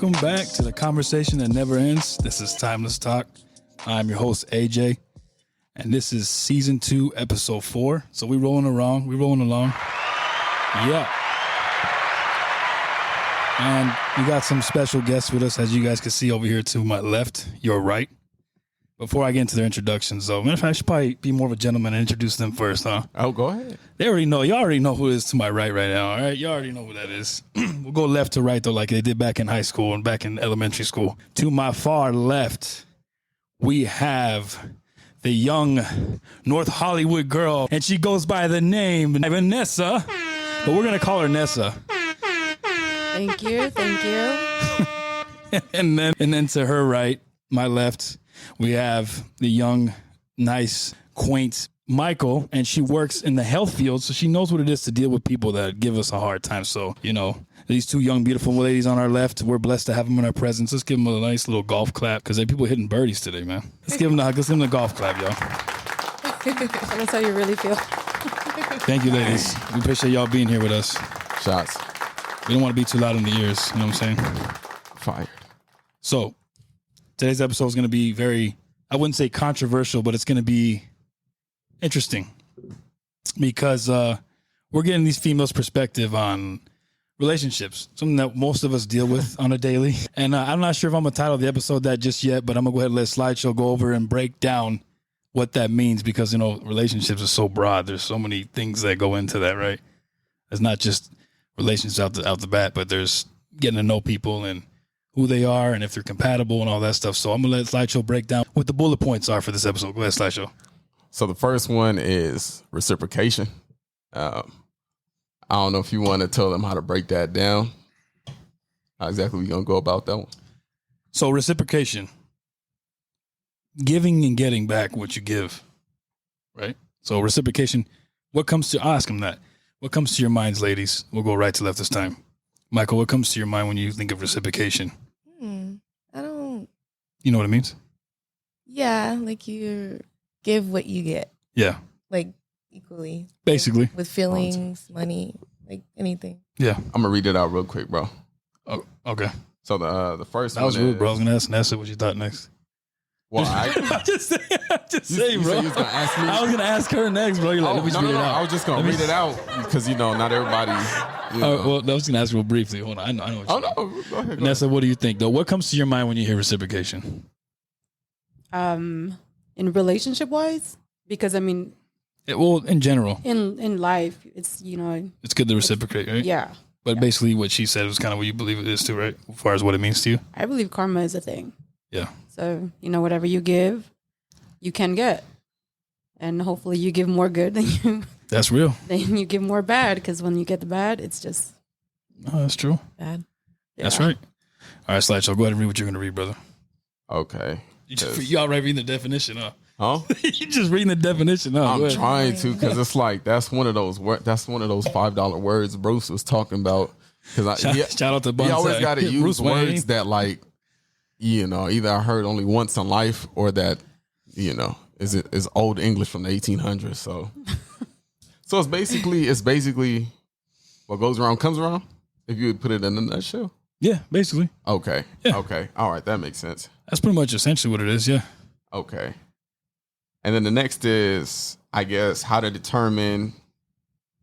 Welcome back to the conversation that never ends. This is Timeless Talk. I'm your host, AJ, and this is season 2, episode 4. So we rolling along. Yeah. And we got some special guests with us, as you guys can see over here to my left, your right. Before I get into their introductions, though, matter of fact, I should probably be more of a gentleman and introduce them first, huh? Oh, go ahead. Y'all already know who is to my right now, all right? You already know who that is. We'll go left to right, though, like they did back in high school and back in elementary school. To my far left, we have the young North Hollywood girl, and she goes by the name Nessa, but we're going to call her Nessa. Thank you. and then to her right, my left, we have the young, nice, quaint Mykell, and she works in the health field, so she knows what it is to deal with people that give us a hard time. So, these two young, beautiful ladies on our left, we're blessed to have them in our presence. Let's give them a nice little golf clap, because people hitting birdies today, man. Let's give them the golf clap, y'all. That's how you really feel. Thank you, ladies. We appreciate y'all being here with us. Shots. We don't want to be too loud in the ears, you know what I'm saying? Fire. So, today's episode is going to be very, I wouldn't say controversial, but it's going to be interesting because we're getting these females' perspective on relationships, something that most of us deal with on a daily. And I'm not sure if I'm going to title the episode that just yet, but I'm going to go ahead and let Slideshow go over and break down what that means because, relationships are so broad. There's so many things that go into that, right? It's not just relationships out the bat, but there's getting to know people and who they are and if they're compatible and all that stuff. So I'm going to let Slideshow break down what the bullet points are for this episode. Go ahead, Slideshow. So the first one is reciprocation. I don't know if you want to tell them how to break that down. How exactly we going to go about that one? So reciprocation, giving and getting back what you give, right? So reciprocation, I'll ask them that. What comes to your minds, ladies? We'll go right to left this time. Mykell, what comes to your mind when you think of reciprocation? I don't. You know what it means? Yeah, like you give what you get. Yeah. Like equally. Basically. Like, with feelings, money, like anything. Yeah. I'm going to read it out real quick, bro. Oh, okay. So the first one that was rude, bro. I was going to ask Nessa what you thought next. Well, I'm just saying, bro. You was gonna ask me? I was going to ask her next, bro. You're like, let me read it out. I was just going to read it out because, not everybody. Well, I was going to ask real briefly. Hold on. I know what you mean. Go ahead. Nessa, what do you think, though? What comes to your mind when you hear reciprocation? In relationship wise, because in general, in life, it's it's good to reciprocate, right? Yeah. But basically, what she said was kind of what you believe it is too, right? As far as what it means to you. I believe karma is a thing. Yeah. So whatever you give, you can get, and hopefully you give more good than you. That's real. Then you give more bad, because when you get the bad, it's just. Oh, that's true. Bad. Yeah. That's right. All right, Slideshow. Go ahead and read what you're going to read, brother. Okay. You already reading the definition, huh? Huh? You just reading the definition, huh? I'm trying to, because it's like that's one of those $5 words Bruce was talking about. Because shout out to Bonsai. You always got to use Bruce words Wayne. that either I heard only once in life or that is old English from the 1800s. So it's basically what goes around comes around. If you would put it in a nutshell. Yeah, basically. Okay. Yeah. Okay. All right, that makes sense. That's pretty much essentially what it is. Yeah. Okay. And then the next is, I guess, how to determine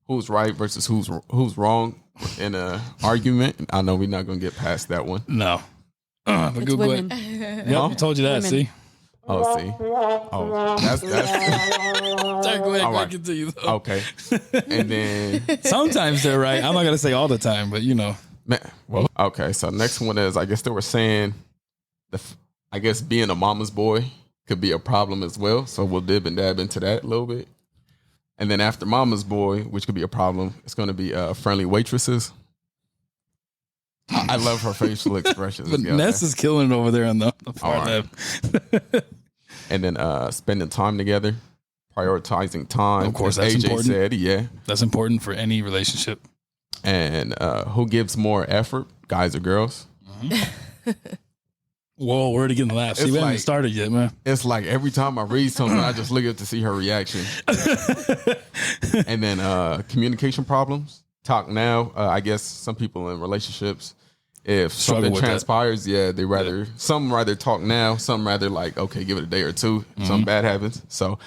who's right versus who's wrong in an argument. I know we're not going to get past that one. No. But It's good women. Yep, I told you that. Women. See? Oh, see. Oh, that's Sorry, go ahead. All right. Continue, though. Okay. And then Sometimes they're right. I'm not going to say all the time, but well, okay. So next one is, I guess they were saying, I guess being a mama's boy could be a problem as well. So we'll dib and dab into that a little bit. And then after mama's boy, which could be a problem, it's going to be friendly waitresses. I love her facial expressions. But Nessa's killing it over there on the far left. And then spending time together, prioritizing time. Of course, that's AJ important. Said, yeah. That's important for any relationship. And who gives more effort, guys or girls? Mm-hmm. Whoa, we're already getting laughs. See, we haven't started yet, man. It's like every time I read something, I just look up to see her reaction. And then communication problems. Talk now. I guess some people in relationships, if Struggle something with that. transpires, they rather some rather talk now, some rather like okay, give it a day or two. Something bad happens, so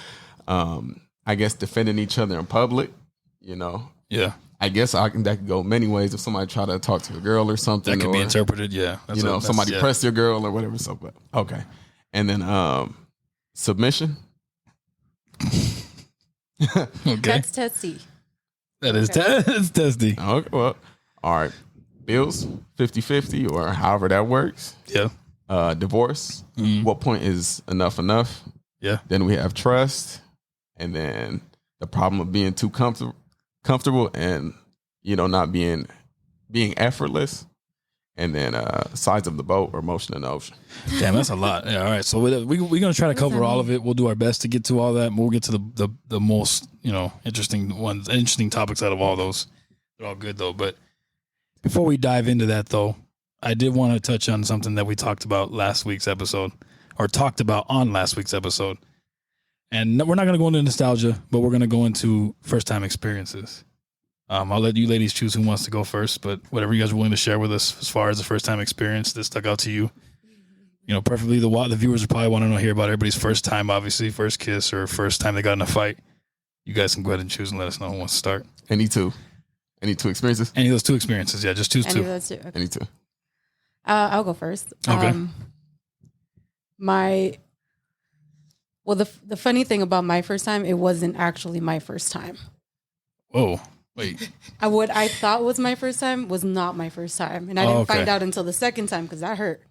I guess defending each other in public, you know. Yeah. I guess that could go many ways. If somebody try to talk to a girl or something, That could be or, interpreted, yeah. you know, somebody press your girl or whatever. So, but, okay. And then submission. Okay. That's testy. That is that's testy. Okay, well, all right. Bills, 50-50 or however that works. Yeah. Divorce. What point is enough? Yeah. Then we have trust. And then the problem of being too comfortable and, you know, not being effortless. And then size of the boat or motion in the ocean. Damn, that's a lot. Yeah, all right. So we're going to try to cover all of it. We'll do our best to get to all that. We'll get to the most, you know, interesting topics out of all those. They're all good, though. But before we dive into that, though, I did want to touch on something that we talked about last week's episode, or talked about on last week's episode. And we're not going to go into nostalgia, but we're going to go into first-time experiences. I'll let you ladies choose who wants to go first, but whatever you guys are willing to share with us as far as the first-time experience that stuck out to you. You know, preferably the viewers would probably want to hear about everybody's first time, obviously, first kiss or first time they got in a fight. You guys can go ahead and choose and let us know who wants to start. Any two experiences? Any of those two experiences, yeah, just choose Any two. of those two. Okay. Any two. I'll go first. Okay. The funny thing about my first time, it wasn't actually my first time. Whoa, wait. What I thought was my first time was not my first time, and I didn't okay. find out until the second time because that hurt.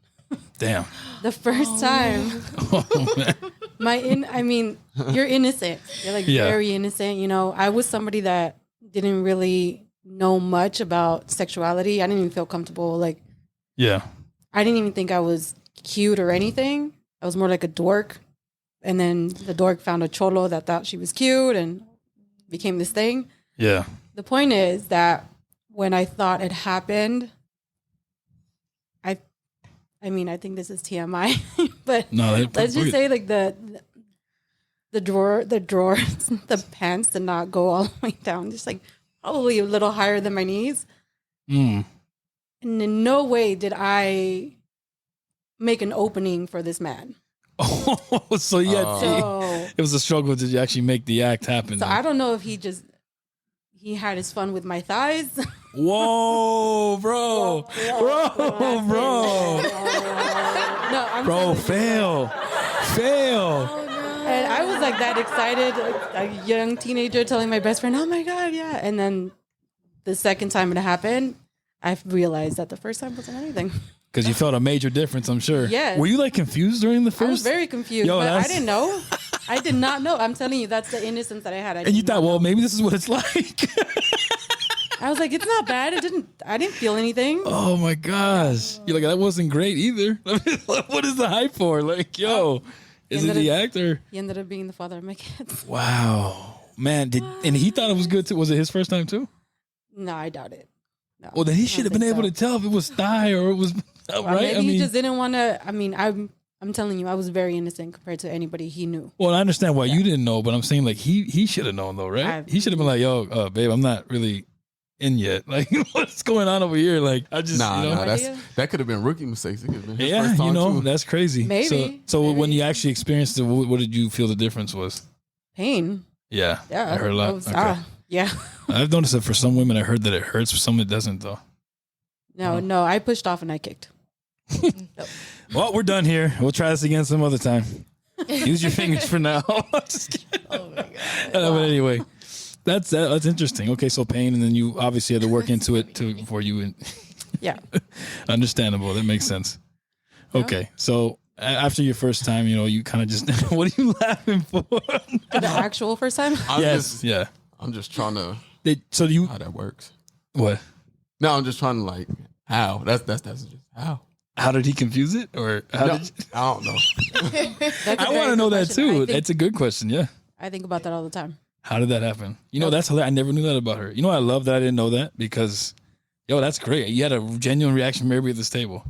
Damn. The first time, Oh, man. you're innocent. You're like very innocent. You know, I was somebody that didn't really know much about sexuality. I didn't even feel comfortable. Like, Yeah. I didn't even think I was cute or anything. I was more like a dork. And then the dork found a cholo that thought she was cute and became this thing. Yeah. The point is that when I thought it happened, I think this is TMI, but No, let's just say like the drawers, the pants did not go all the way down, just like probably a little higher than my knees. And in no way did I make an opening for this man. Oh, so yeah, So it was a struggle to actually make the act happen. So I don't know if he had his fun with my thighs. Whoa, bro. No, I'm Bro, saying- fail. And I was like that excited, a young teenager telling my best friend, "Oh my God, yeah." And then the second time it happened, I realized that the first time wasn't anything. Because you felt a major difference, I'm sure. Yes. Were you like confused during the first? I was very confused, Yo, but I that's- didn't know. I did not know. I'm telling you, that's the innocence that I had. And you thought, well, maybe this is what it's like. I was like, it's not bad. I didn't feel anything. Oh my gosh. You're like, that wasn't great either. What is the hype for? Like, yo, is it the actor? He ended up being the father of my kids. Wow. Man, and he thought it was good too. Was it his first time too? No, I doubt it. No, Well, then he I should have don't been think able so. to tell if it was thigh or it was Or right. maybe he just didn't want to. I mean, I'm telling you, I was very innocent compared to anybody he knew. Well, I understand why you didn't know, but I'm saying like he should have known though, right? He should have been like, yo, babe, I'm not really in yet. Like, what's going on over here? Like, I just, that could have been rookie mistakes. It could have been his yeah, first time too. that's crazy. Maybe. So when you actually experienced it, what did you feel the difference was? Pain. Yeah, Yeah, I heard a lot. Okay. Yeah. I've noticed that for some women, I heard that it hurts. For some, it doesn't though. No, I pushed off and I kicked. Well, we're done here. We'll try this again some other time. Use your fingers for now. Just kidding. Oh my god. But anyway, that's interesting. Okay, so pain, and then you obviously had to work into it before you. Yeah. Understandable. That makes sense. Okay, so after your first time, you kind of just. What are you laughing for? The actual first time? I'm just trying to. How that works? What? No, I'm just trying to like how. That's just how. How did he confuse it, or how did you? I don't know. I want to know that too. That's a good question. Yeah. I think about that all the time. How did that happen? That's hilarious. I never knew that about her. I love that I didn't know that because, that's great. You had a genuine reaction from everybody at this table.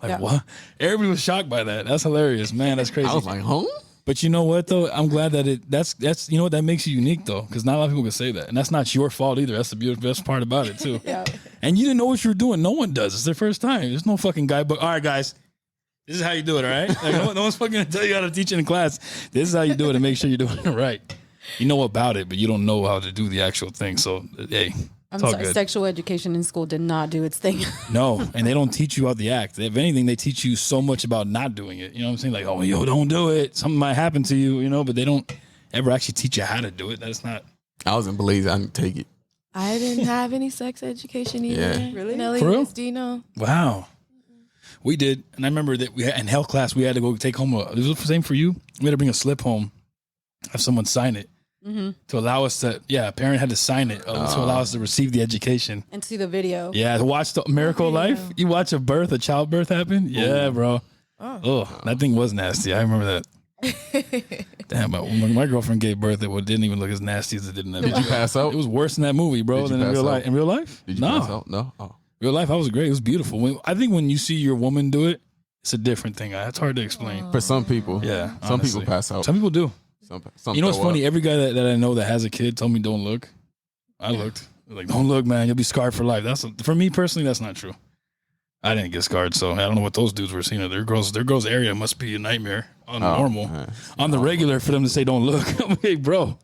Like, what? Everybody was shocked by that. That's hilarious, man. That's crazy. I was like, huh? But you know what though? I'm glad that that's you know what, that makes you unique though, because not a lot of people can say that, and that's not your fault either. That's the beautiful best part about it too. Yeah. And you didn't know what you were doing. No one does. It's their first time. There's no fucking guidebook. All right, guys, this is how you do it. All right, like, no one's fucking gonna tell you how to teach in class. This is how you do it, and make sure you're doing it right. You know about it, but you don't know how to do the actual thing. So hey. I'm sorry, sexual education in school did not do its thing. No, and they don't teach you about the act. If anything, they teach you so much about not doing it. You know what I'm saying? Like, oh, yo, don't do it. Something might happen to you, you know, but they don't ever actually teach you how to do it. That's not. I was in Belize. I didn't take it. I didn't have any sex education either. Yeah. Really? In For real? LAUSD, no. Wow. We did. And I remember that we had, in health class, we had to go take home it was the same for you. We had to bring a slip home, have someone sign it. To allow us to, a parent had to sign it to allow us to receive the education. And see the video. Yeah, to watch the miracle of life. You watch a childbirth happen? Yeah, bro. Oh, that thing was nasty. I remember that. Damn, my girlfriend gave birth, it didn't even look as nasty as it did in that movie. Did you pass out? It was worse in that movie, bro, than in real life. In real life? Did you pass out? No. Oh. Real life, I was great. It was beautiful. I think when you see your woman do it, it's a different thing. It's hard to explain. For some people. Yeah. Some people pass out. Some people do. Some you know what's throw funny? up. Every guy that I know that has a kid told me don't look. I looked. They're like, don't look, man. You'll be scarred for life. For me personally, that's not true. I didn't get scarred, so I don't know what those dudes were seeing. Their girls' area must be a nightmare on normal. Man. On the regular, for them to say don't look. I'm like, bro.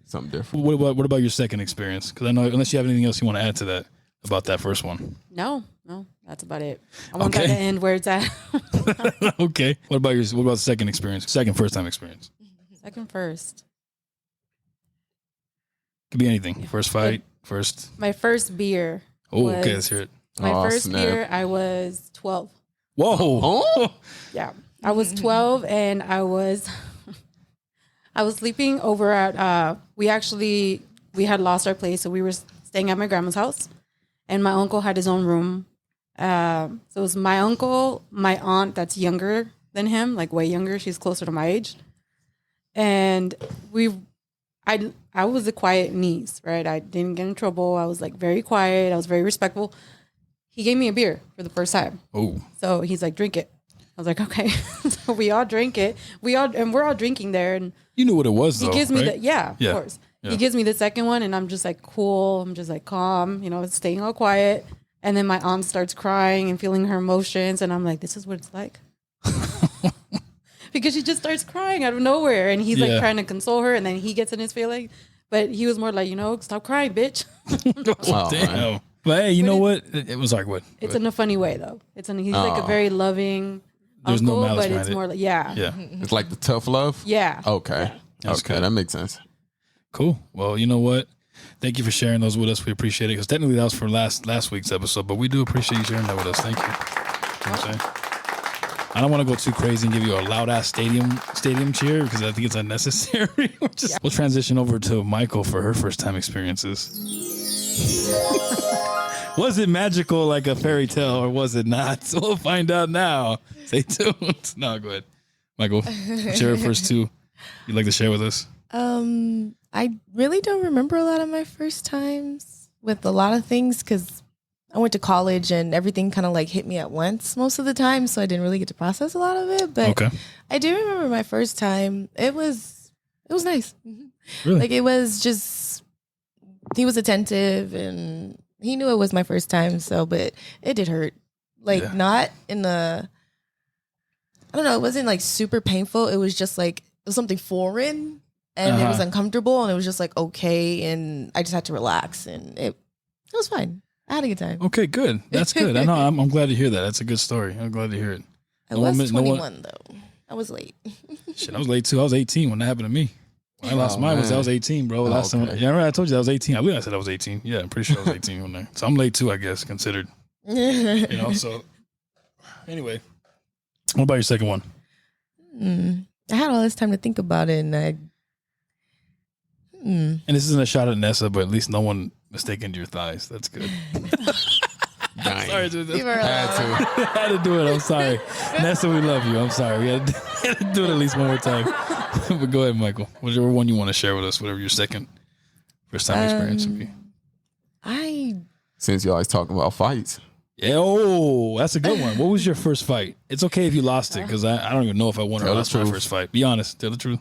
Something different. What about your second experience? Because I know, unless you have anything else you want to add to that about that first one. No, that's about it. I want that to end where it's at. Okay. What about the second experience? Second first time experience. Second first. Could be anything. First fight, first. My first beer. Oh, okay, let's hear it. My first beer, I was 12. Whoa. Oh? Yeah. I was 12 and I was sleeping over at we had lost our place, so we were staying at my grandma's house, and my uncle had his own room. So it was my uncle, my aunt that's younger than him, like way younger, she's closer to my age. And I was a quiet niece, right? I didn't get in trouble. I was like very quiet. I was very respectful. He gave me a beer for the first time. Oh. So he's like, drink it. I was like, okay. So we all drink it. We're all drinking there. And you knew what it was, though. He gives me right? of course. Yeah. He gives me the second one, and I'm just like cool. I'm just like calm, staying all quiet. And then my aunt starts crying and feeling her emotions, and I'm like, this is what it's like. Because she just starts crying out of nowhere, and he's like trying to console her, and then he gets in his feeling. But he was more like, stop crying, bitch. Oh, damn. But hey, you know what? It was like what? It's in a funny way though. He's like a very loving There's uncle, no malice but it's behind it. more like Yeah. It's like the tough love? Yeah. Okay. That's okay, good. that makes sense. Cool. Well, you know what? Thank you for sharing those with us. We appreciate it, because technically that was for last week's episode, but we do appreciate you sharing that with us. Thank you. You know what I'm saying? I don't want to go too crazy and give you a loud ass stadium cheer, because I think it's unnecessary. We'll transition over to Mykell for her first time experiences. Was it magical like a fairy tale, or was it not? So we'll find out now. Stay tuned. No, go ahead. Mykell, share your first two you'd like to share with us. I really don't remember a lot of my first times with a lot of things, because I went to college and everything kind of like hit me at once most of the time, so I didn't really get to process a lot of it. But Okay. I do remember my first time. It was nice. Really? Like, it was just, he was attentive and he knew it was my first time. So, but it did hurt. Like, not in the, I don't know, it wasn't like super painful. It was just like, it was something foreign, and it was uncomfortable, and it was just like, okay. And I just had to relax, and it was fine. I had a good time. Okay, good. That's good. I know. I'm glad to hear that. That's a good story. I'm glad to hear it. I was 21 though. I was late. Shit, I was late too. I was 18 when that happened to me. When I lost mine, I was 18, bro. Last time, remember I told you I was 18. I believe I said I was 18. Yeah, I'm pretty sure I was 18 when that. So I'm late too, I guess, considered. So anyway, what about your second one? I had all this time to think about it, and And this isn't a shot at Nessa, but at least no one mistaken your thighs. That's good. Sorry, dude. I had to do it. I'm sorry. Nessa, we love you. I'm sorry. We had to do it at least one more time. But go ahead, Mykell. Whatever one you want to share with us, whatever your first time experience would be. Since you always talking about fights. Yeah, oh, that's a good one. What was your first fight? It's okay if you lost it because I don't even know if I won or lost my first fight. Be honest. Tell the truth.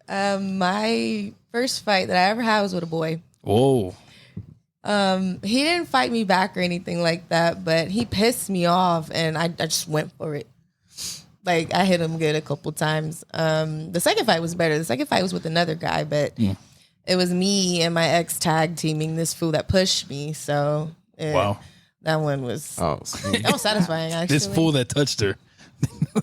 My first fight that I ever had was with a boy. Whoa. He didn't fight me back or anything like that, but he pissed me off and I just went for it. Like, I hit him good a couple times. The second fight was better. The second fight was with another guy, but it was me and my ex tag teaming this fool that pushed me. So, wow. That one was that was satisfying, actually. This fool that touched her.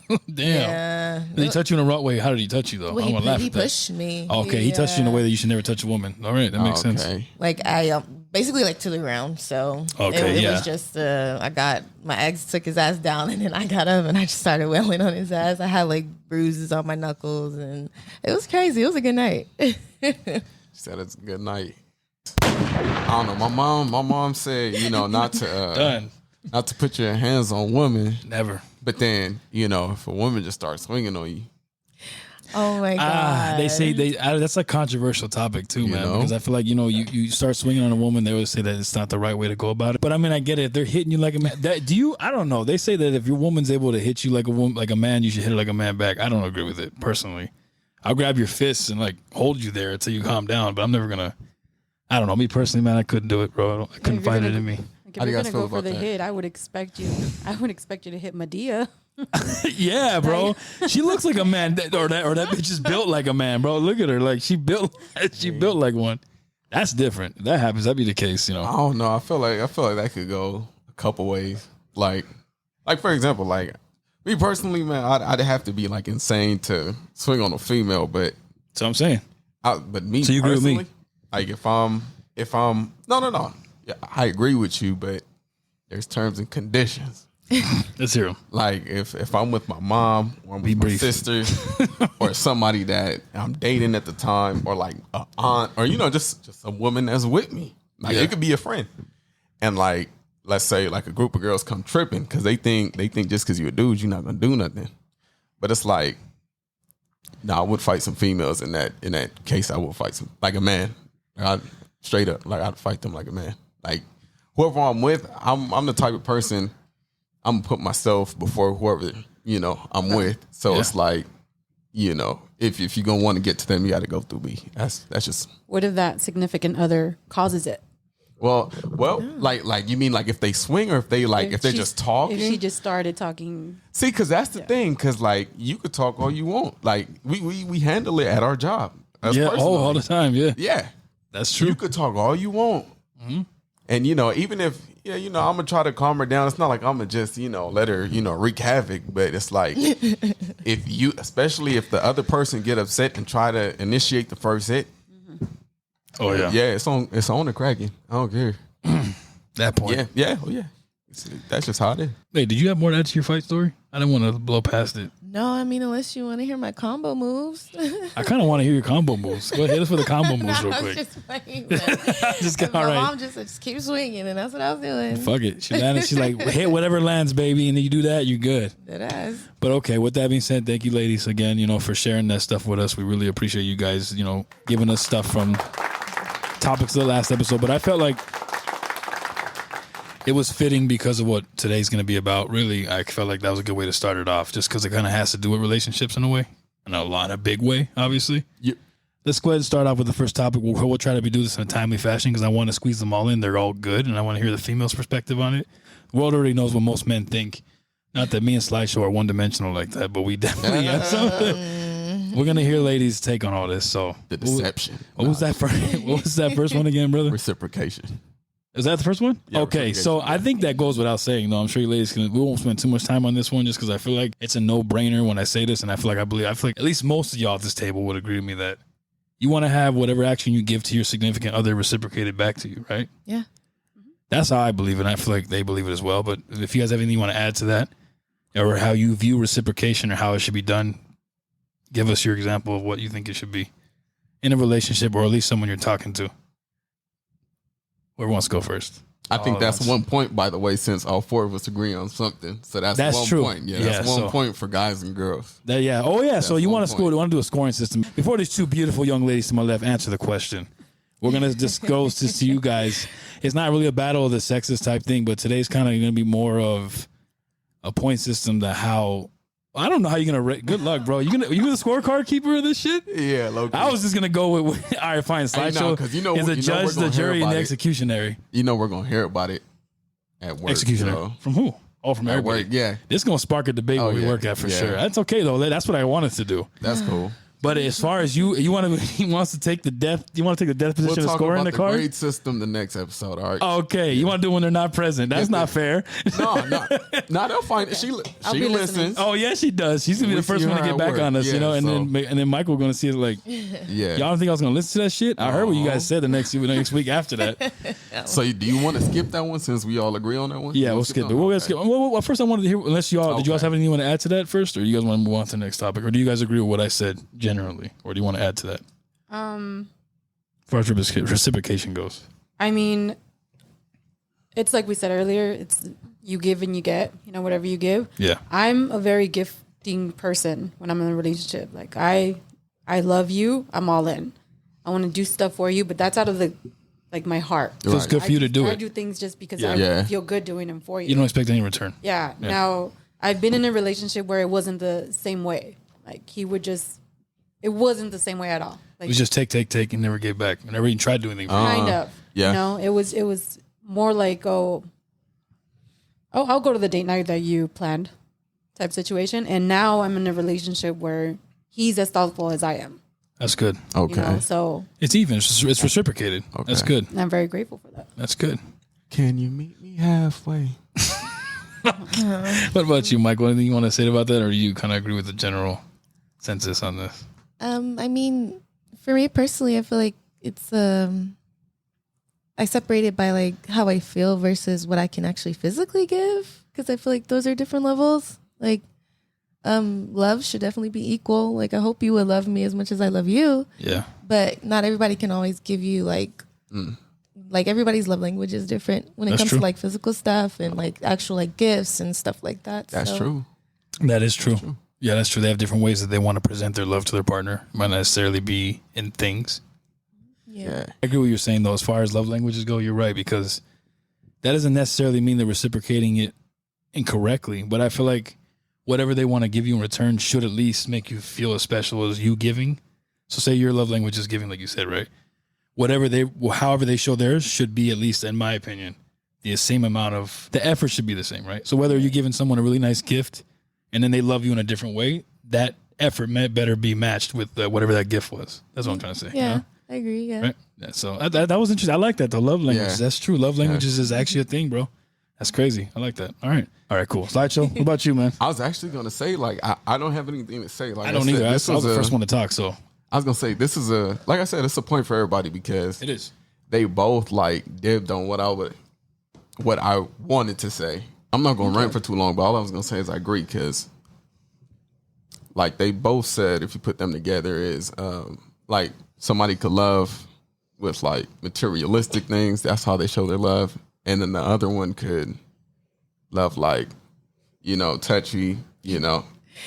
Damn. Yeah. Did he touch you in a wrong way? How did he touch you, though? Well, I'm going to laugh he at that. pushed me. Okay, he touched you in a way that you should never touch a woman. All right, that makes sense. Like, I basically, like, to the ground. So, it was just, my ex took his ass down, and then I got up, and I just started wailing on his ass. I had, like, bruises on my knuckles, and it was crazy. It was a good night. She said it's a good night. I don't know. My mom said, not to put your hands on women. Never. But then, if a woman just starts swinging on you. Oh my God. They say that's a controversial topic too, man. Because I feel like, you start swinging on a woman, they always say that it's not the right way to go about it. But I mean, I get it. If they're hitting you like a man, I don't know. They say that if your woman's able to hit you like a man, you should hit her like a man back. I don't agree with it personally. I'll grab your fists and like hold you there until you calm down, but I'm never gonna. I don't know. Me personally, man, I couldn't do it, bro. I couldn't find it in me. If you're gonna go for the hit, I would expect you to hit Medea. Yeah, bro. She looks like a man, or that bitch is built like a man, bro. Look at her, like she built like one. That's different. If that happens, that'd be the case, I don't know. I feel like that could go a couple ways. Like for example, like me personally, man, I'd have to be like insane to swing on a female, but that's what I'm saying. But me, so you agree with me? Like if I'm no. Yeah, I agree with you, but there's terms and conditions. Let's hear them. Like if I'm with my mom or I'm with my sister or somebody that I'm dating at the time or like an aunt or just a woman that's with me. Like it could be a friend. And like let's say like a group of girls come tripping because they think just because you're a dude you're not gonna do nothing. But it's like I would fight some females in that case. I would fight some like a man. I'd fight them like a man. Like whoever I'm with, I'm the type of person I'm gonna put myself before whoever I'm with. So it's like if you're gonna want to get to them, you got to go through me. That's just. What if that significant other causes it? Well, like you mean like if they swing or if they if they're just talking? If she just started talking. See, because that's the thing. Because like you could talk all you want. Like we handle it at our job. All the time. Yeah. That's true. You could talk all you want. Mm-hmm. And, even if, I'm going to try to calm her down. It's not like I'm going to just, let her, wreak havoc. But it's like, especially if the other person get upset and try to initiate the first hit. Mm-hmm. Oh, yeah. Yeah, it's on the cracking. I don't care. That point. Yeah. Oh, yeah. That's just how it is. Hey, did you have more to add to your fight story? I didn't want to blow past it. No, I mean, unless you want to hear my combo moves. I kind of want to hear your combo moves. Go ahead, let's for the combo moves real quick. My mom just keep swinging, and that's what I was doing. Fuck it. She's like, hit whatever lands, baby, and then you do that, you're good. That is. But okay, with that being said, thank you, ladies, again, for sharing that stuff with us. We really appreciate you guys, giving us stuff from topics of the last episode. But I felt like it was fitting because of what today's going to be about. Really, I felt like that was a good way to start it off, just because it kind of has to do with relationships in a way, in a big way, obviously. Yep. Let's go ahead and start off with the first topic. We'll try to do this in a timely fashion because I want to squeeze them all in. They're all good, and I want to hear the female's perspective on it. The world already knows what most men think. Not that me and Slideshow are one-dimensional like that, but we definitely have something. We're going to hear ladies' take on all this. So the deception. What was that first one again, brother? Reciprocation. Is that the first one? Yeah, okay, so I think that goes without saying. No, I'm sure you ladies we won't spend too much time on this one just because I feel like it's a no-brainer when I say this, and I feel like at least most of y'all at this table would agree with me that you want to have whatever action you give to your significant other reciprocated back to you, right? Yeah. That's how I believe it, and I feel like they believe it as well. But if you guys have anything you want to add to that, or how you view reciprocation or how it should be done, give us your example of what you think it should be in a relationship, or at least someone you're talking to. Whoever wants to go first. I think that's one point, by the way, since all four of us agree on something. So that's one true. point. Yeah, that's one point for guys and girls. So you want to do a scoring system. Before these two beautiful young ladies to my left answer the question, We're going to disclose this to you guys. It's not really a battle of the sexist type thing, but today's kind of going to be more of a point system to how. I don't know how you're gonna. Good luck, bro. You the scorecard keeper of this shit? Yeah, low-key. I was just gonna go with all right, fine. Slideshow because is the judge, the jury, and the executionary. You know we're gonna hear about it at work. Executionary So. from who? Oh, from everybody. Work, yeah. This is gonna spark a debate where we work at for sure. That's okay though. That's what I wanted to do. That's cool. But as far as he wants to take the death. You want to take the death position of scoring the card? Grade system the next episode. All right. Okay, you want to do it when they're not present? That's not fair. No, they'll find it. She listens. Oh yeah, she does. She's gonna be the first one to get back on us, yeah, and then Michael gonna see it like, yeah. Y'all don't think I was gonna listen to that shit? I heard what you guys said the next week after that. So do you want to skip that one since we all agree on that one? Yeah, we'll skip it. We'll skip. Well, first I wanted to hear. Unless you all did you guys have anything you want to add to that first, or you guys want to move on to the next topic, or do you guys agree with what I said generally, or do you want to add to that? As far as reciprocation goes, I mean, it's like we said earlier. It's you give and you get. Whatever you give. Yeah. I'm a very gifting person when I'm in a relationship. Like I love you. I'm all in. I want to do stuff for you, but that's out of my heart. It feels good for you to do it. I do things just because I feel good doing them for you. You don't expect any return. Yeah. Now I've been in a relationship where it wasn't the same way. Like he would just. It wasn't the same way at all. Like, it was just take, and never gave back. Never even tried to do anything. Kind of. Yeah. It was more like, I'll go to the date night that you planned type situation. And now I'm in a relationship where he's as thoughtful as I am. That's good. Okay. So it's even. It's reciprocated. Okay. That's good. And I'm very grateful for that. That's good. Can you meet me halfway? What about you, Michael? Anything you want to say about that, or do you kind of agree with the general census on this? I mean, for me personally, I feel like it's I separate it by like how I feel versus what I can actually physically give, because I feel like those are different levels. Like, love should definitely be equal. Like, I hope you would love me as much as I love you. Yeah. But not everybody can always give you like everybody's love language is different when it comes to like physical stuff and like actual like gifts and stuff like that. That's true. That is true. Yeah, that's true. They have different ways that they want to present their love to their partner. It might not necessarily be in things. Yeah. I agree with what you're saying, though. As far as love languages go, you're right, because that doesn't necessarily mean they're reciprocating it incorrectly. But I feel like whatever they want to give you in return should at least make you feel as special as you giving. So say your love language is giving, like you said, right? However they show theirs should be, at least in my opinion, the same amount of, the effort should be the same, right? So whether you're giving someone a really nice gift and then they love you in a different way, that effort better be matched with whatever that gift was. That's what I'm trying to say. Yeah, I agree. Yeah. Right? Yeah, so that was interesting. I like that, though. Love languages. Yeah. That's true. Love languages is actually a thing, bro. That's crazy. I like that. All right, cool. Slideshow. What about you, man? I was actually going to say, like, I don't have anything to say. Like I don't either. I was the first one to talk, so. I was going to say, this is like I said, it's a point for everybody because it is. They both, like, dibbed on what I wanted to say. I'm not going to rant for too long, but all I was going to say is I agree because, like, they both said if you put them together is, like, somebody could love with, like, materialistic things. That's how they show their love. And then the other one could love, like, touchy,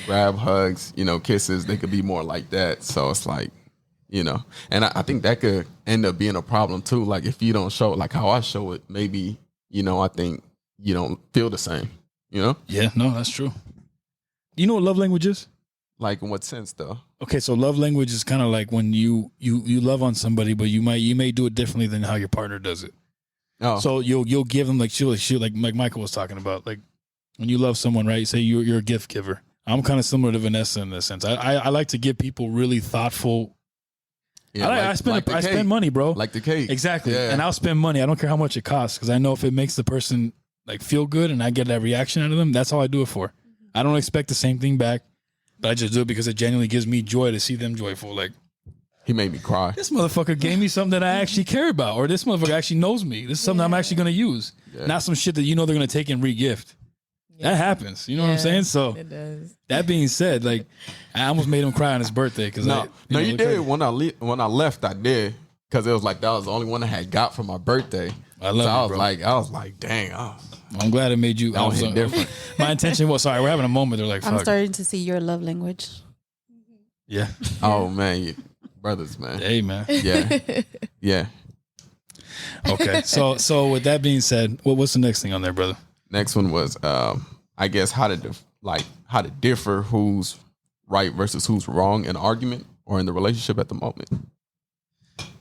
grab, hugs, kisses. They could be more like that. So it's like, and I think that could end up being a problem too. Like if you don't show it like how I show it, maybe, I think you don't feel the same, Yeah, no, that's true. You know what love language is? Like in what sense though? Okay, so love language is kind of like when you love on somebody, but you may do it differently than how your partner does it. Oh. So you'll give them like like Michael was talking about, like when you love someone, right? Say you're a gift giver. I'm kind of similar to Vanessa in this sense. I like to give people really thoughtful. Yeah, I spend money, bro. Like the cake. Exactly. Yeah. And I'll spend money. I don't care how much it costs because I know if it makes the person like feel good and I get that reaction out of them, that's all I do it for. I don't expect the same thing back, but I just do it because it genuinely gives me joy to see them joyful. Like, he made me cry. This motherfucker gave me something that I actually care about, or this motherfucker actually knows me. This is something I'm actually going to use, not some shit that they're going to take and re-gift. That happens. You know what I'm saying? So it does. That being said, like I almost made him cry on his birthday because you did. When I left, I did because it was like that was the only one I had got for my birthday. I was like, dang. I'm glad it made you. I was different. My intention was sorry. We're having a moment. They're like, I'm starting to see your love language. Yeah. Oh man, brothers, man. Hey man. Yeah. Okay. So with that being said, what's the next thing on there, brother? Next one was, I guess, how to differ who's right versus who's wrong in an argument or in the relationship at the moment.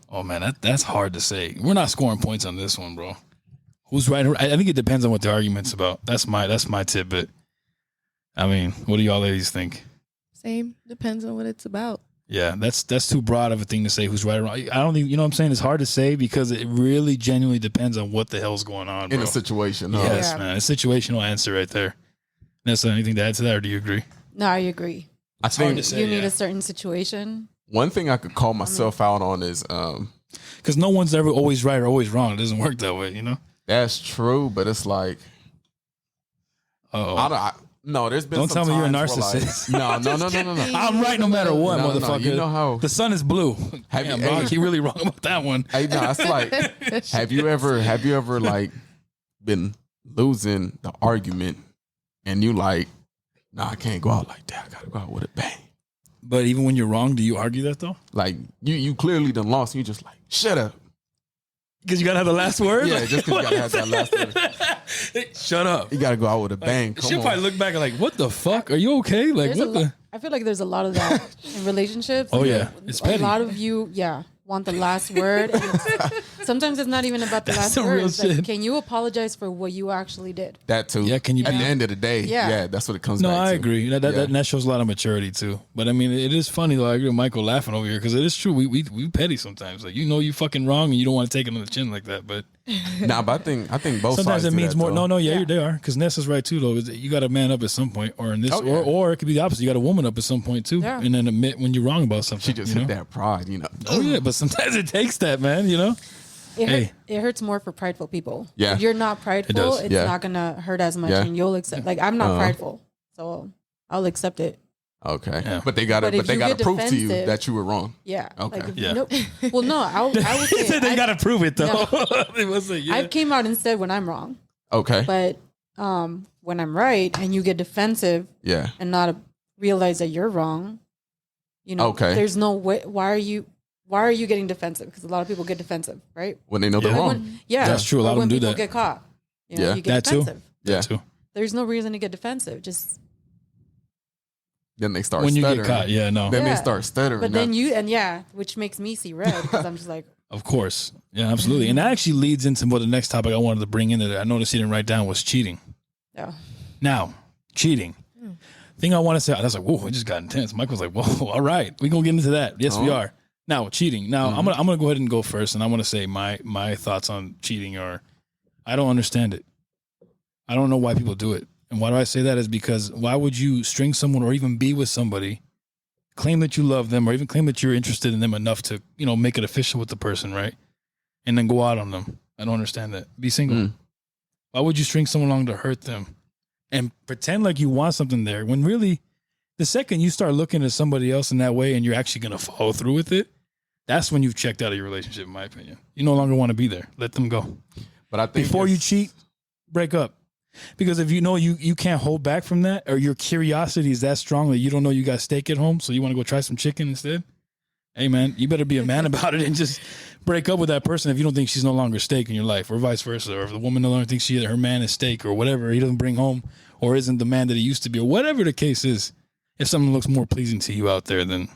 Oh man, that's hard to say. We're not scoring points on this one, bro. Who's right? I think it depends on what the argument's about. That's my tidbit. I mean, what do y'all ladies think? Same. Depends on what it's about. Yeah, that's too broad of a thing to say who's right or wrong. I don't think, you know what I'm saying? It's hard to say because it really genuinely depends on what the hell's going on, bro. In a situation. Huh? Yes, man. A situational answer right there. Nessa, anything to add to that, or do you agree? No, I agree. I think to say, You need a certain situation. one thing I could call myself out on is because no one's ever always right or always wrong. It doesn't work that way, you know? that's true, but it's like no, there's been. Don't some tell me you're a times where, narcissist. no. I'm right no matter what, No, motherfucker. you know how the sun is blue. You're really wrong about that one. Hey, no, it's like, have you ever like been losing the argument and you like, nah, I can't go out like that. I gotta go out with a bang. But even when you're wrong, do you argue that though? Like you clearly done lost. And you just like, shut up. Because you gotta have the last word. Yeah, just because you gotta have that last word. Shut up. You gotta go out with a bang. Come She'll on. probably look back and like, what the fuck? Are you okay? Like, what the? I feel like there's a lot of that in relationships. Oh yeah, it's A petty. lot of you, want the last word. And sometimes it's not even about the That's last some word. real It's like, shit. can you apologize for what you actually did? That too. Yeah, can you At be- the end of the day, Yeah. that's what it comes No, back to. I agree. That shows a lot of maturity too. But I mean, it is funny though. I agree with Michael laughing over here because it is true. We petty sometimes. Like, you know, you fucking wrong and you don't want to take it on the chin like that. But Nah, but I think both sometimes sides it do means that, more. though. No, Yeah. they are, because Nessa's right too though. You got to man up at some point, or in this, Oh, yeah. or it could be the opposite. You got to woman up at some point too, Yeah. and then admit when you're wrong about something. She just you hit know? that pride, you know. Oh yeah, but sometimes it takes that, man. You know. Hey. It hurts more for prideful people. Yeah. If you're not prideful, does. it's Yeah. not gonna hurt as much, Yeah. and you'll accept. Like, I'm not prideful, so I'll accept it. Okay. Yeah. But they gotta But if you prove get to you defensive- that you were wrong. Yeah. Okay. Like, Yeah. Nope. Well, no, I would He say said they I- got to prove it though. No. They must say, yeah. I came out and said when I'm wrong, Okay. but when I'm right and you get defensive Yeah. and not realize that you're wrong, you know, Okay. there's no way. Why are you getting defensive? Because a lot of people get defensive, right? When they know they're Yeah. wrong. Yeah, That's true. A lot or of when them do people that. get caught. You know, Yeah. you get That too. defensive. Yeah. too. There's no reason to get defensive. Just Then they start When you stuttering. get caught, yeah, no, Then Yeah. they start stuttering. but then which makes me see red because I'm just like, of course, yeah, absolutely, and that actually leads into what the next topic I wanted to bring into that I noticed you didn't write down was cheating. oh, Now, cheating. Thing I want to say, I was like, whoa, it just got intense. Mike was like, whoa, all right, we're gonna get into that. Yes, we are. Now, cheating. Now, I'm gonna go ahead and go first, and I want to say my thoughts on cheating are, I don't understand it. I don't know why people do it, and why do I say that is because why would you string someone or even be with somebody, claim that you love them, or even claim that you're interested in them enough to, you know, make it official with the person, right? And then go out on them. I don't understand that. Be single. Why would you string someone along to hurt them and pretend like you want something there when really the second you start looking at somebody else in that way and you're actually going to follow through with it, that's when you've checked out of your relationship, in my opinion. You no longer want to be there. Let them go. But I think Before you cheat, break up. Because if you know you can't hold back from that, or your curiosity is that strong that you don't know you got steak at home, so you want to go try some chicken instead, hey man, you better be a man about it and just break up with that person if you don't think she's no longer steak in your life, or vice versa. Or if the woman no longer thinks her man is steak, or whatever, he doesn't bring home, or isn't the man that he used to be, or whatever the case is. If something looks more pleasing to you out there, then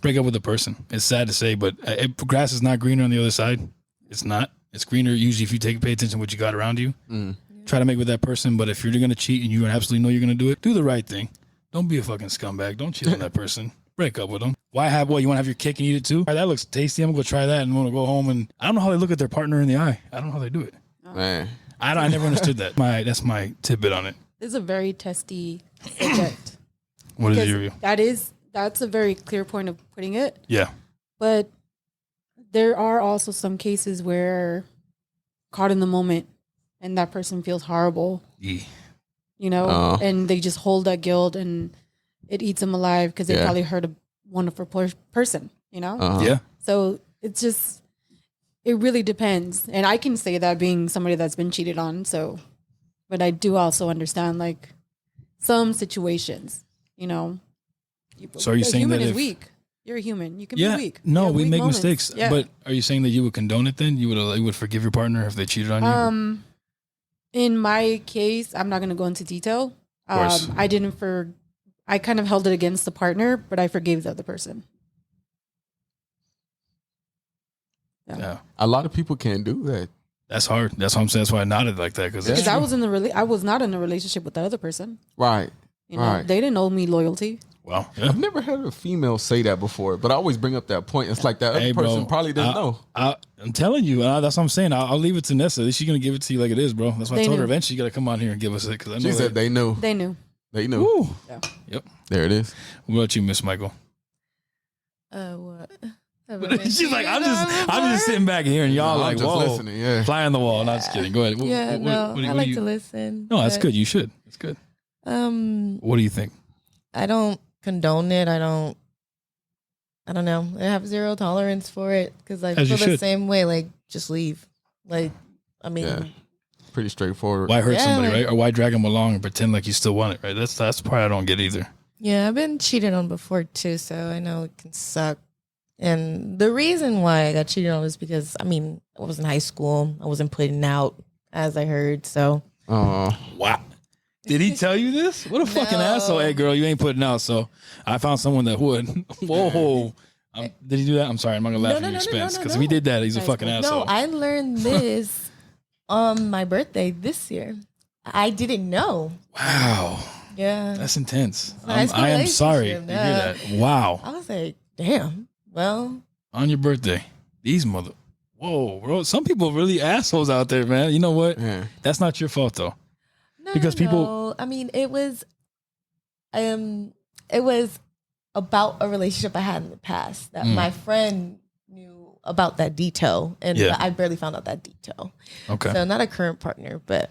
break up with the person. It's sad to say, but grass is not greener on the other side. It's not. It's greener usually if you pay attention to what you got around you. Try to make with that person, but if you're going to cheat and you absolutely know you're going to do it, do the right thing. Don't be a fucking scumbag. Don't cheat on that person. Break up with them. Why have what? You want to have your cake and eat it too? That looks tasty. I'm going to go try that and want to go home. And I don't know how they look at their partner in the eye. I don't know how they do it. man. I never understood that. That's my tidbit on it. this is a very testy subject. What is Because your view? that's a very clear point of putting it. Yeah. But there are also some cases where caught in the moment and that person feels horrible, you know, and they just hold that guilt and it eats them alive because they probably hurt a wonderful person, you know? Yeah. So it's just, it really depends. And I can say that being somebody that's been cheated on. So, but I do also understand like some situations, you know. So are you a saying human that is if- weak. You're a human. You can Yeah, be weak. no, You have we weak make moments. mistakes. Yeah. But are you saying that you would condone it then? You would forgive your partner if they cheated on you? In my case, I'm not going to go into detail. course. I kind of held it against the partner, but I forgave the other person. Yeah. A lot of people can't do that. That's hard. That's what I'm saying. That's why I nodded like that. Because Yeah. Because I was not in a relationship with the other person. Right. You know, Right. they didn't owe me loyalty. well, yeah. I've never heard a female say that before, but I always bring up that point. It's like that other Hey, person bro, probably didn't know. I'm telling you, that's what I'm saying. I'll leave it to Nessa. She's gonna give it to you like it is, bro. That's why I They told her knew. eventually you gotta come on here and give us it. Because I know She said they knew. They knew. They knew. Woo. Yeah. Yep. There it is. What about you, Miss Mykell? What? She's like, I'm just sitting back here and y'all I'm like, just whoa, listening. Yeah. fly on the wall. Not just kidding. Go ahead. Yeah, no, I like you, to listen. No, that's but, good. You should. That's good. What do you think? I don't condone it. I don't know. I have zero tolerance for it because I As you feel the should. same way. Like, just leave. Like, I mean, Yeah. Pretty straightforward. Why hurt Yeah, somebody, like- right? Or why drag them along and pretend like you still want it, right? That's the part I don't get either. yeah, I've been cheated on before too, so I know it can suck. And the reason why I got cheated on was because, I mean, I was in high school. I wasn't putting out, as I heard. So, Wow. Did he tell you this? What a fucking No. asshole. Hey, girl, you ain't putting out. So I found someone that would. Whoa. Did he do that? I'm sorry. I'm not going to laugh at your expense. Because if he did that, he's a fucking asshole. no, I learned this on my birthday this year. I didn't know. Wow. Yeah. That's intense. High school I am sorry to relationship, hear that. Wow. I was like, damn. Well, On your birthday. These Whoa, bro. Some people are really assholes out there, man. You know what? Yeah. That's not your fault, though. no, Because people- no. I mean, it was about a relationship I had in the past that my friend knew about that detail, and Yeah. I barely found out that detail. Okay. So not a current partner, but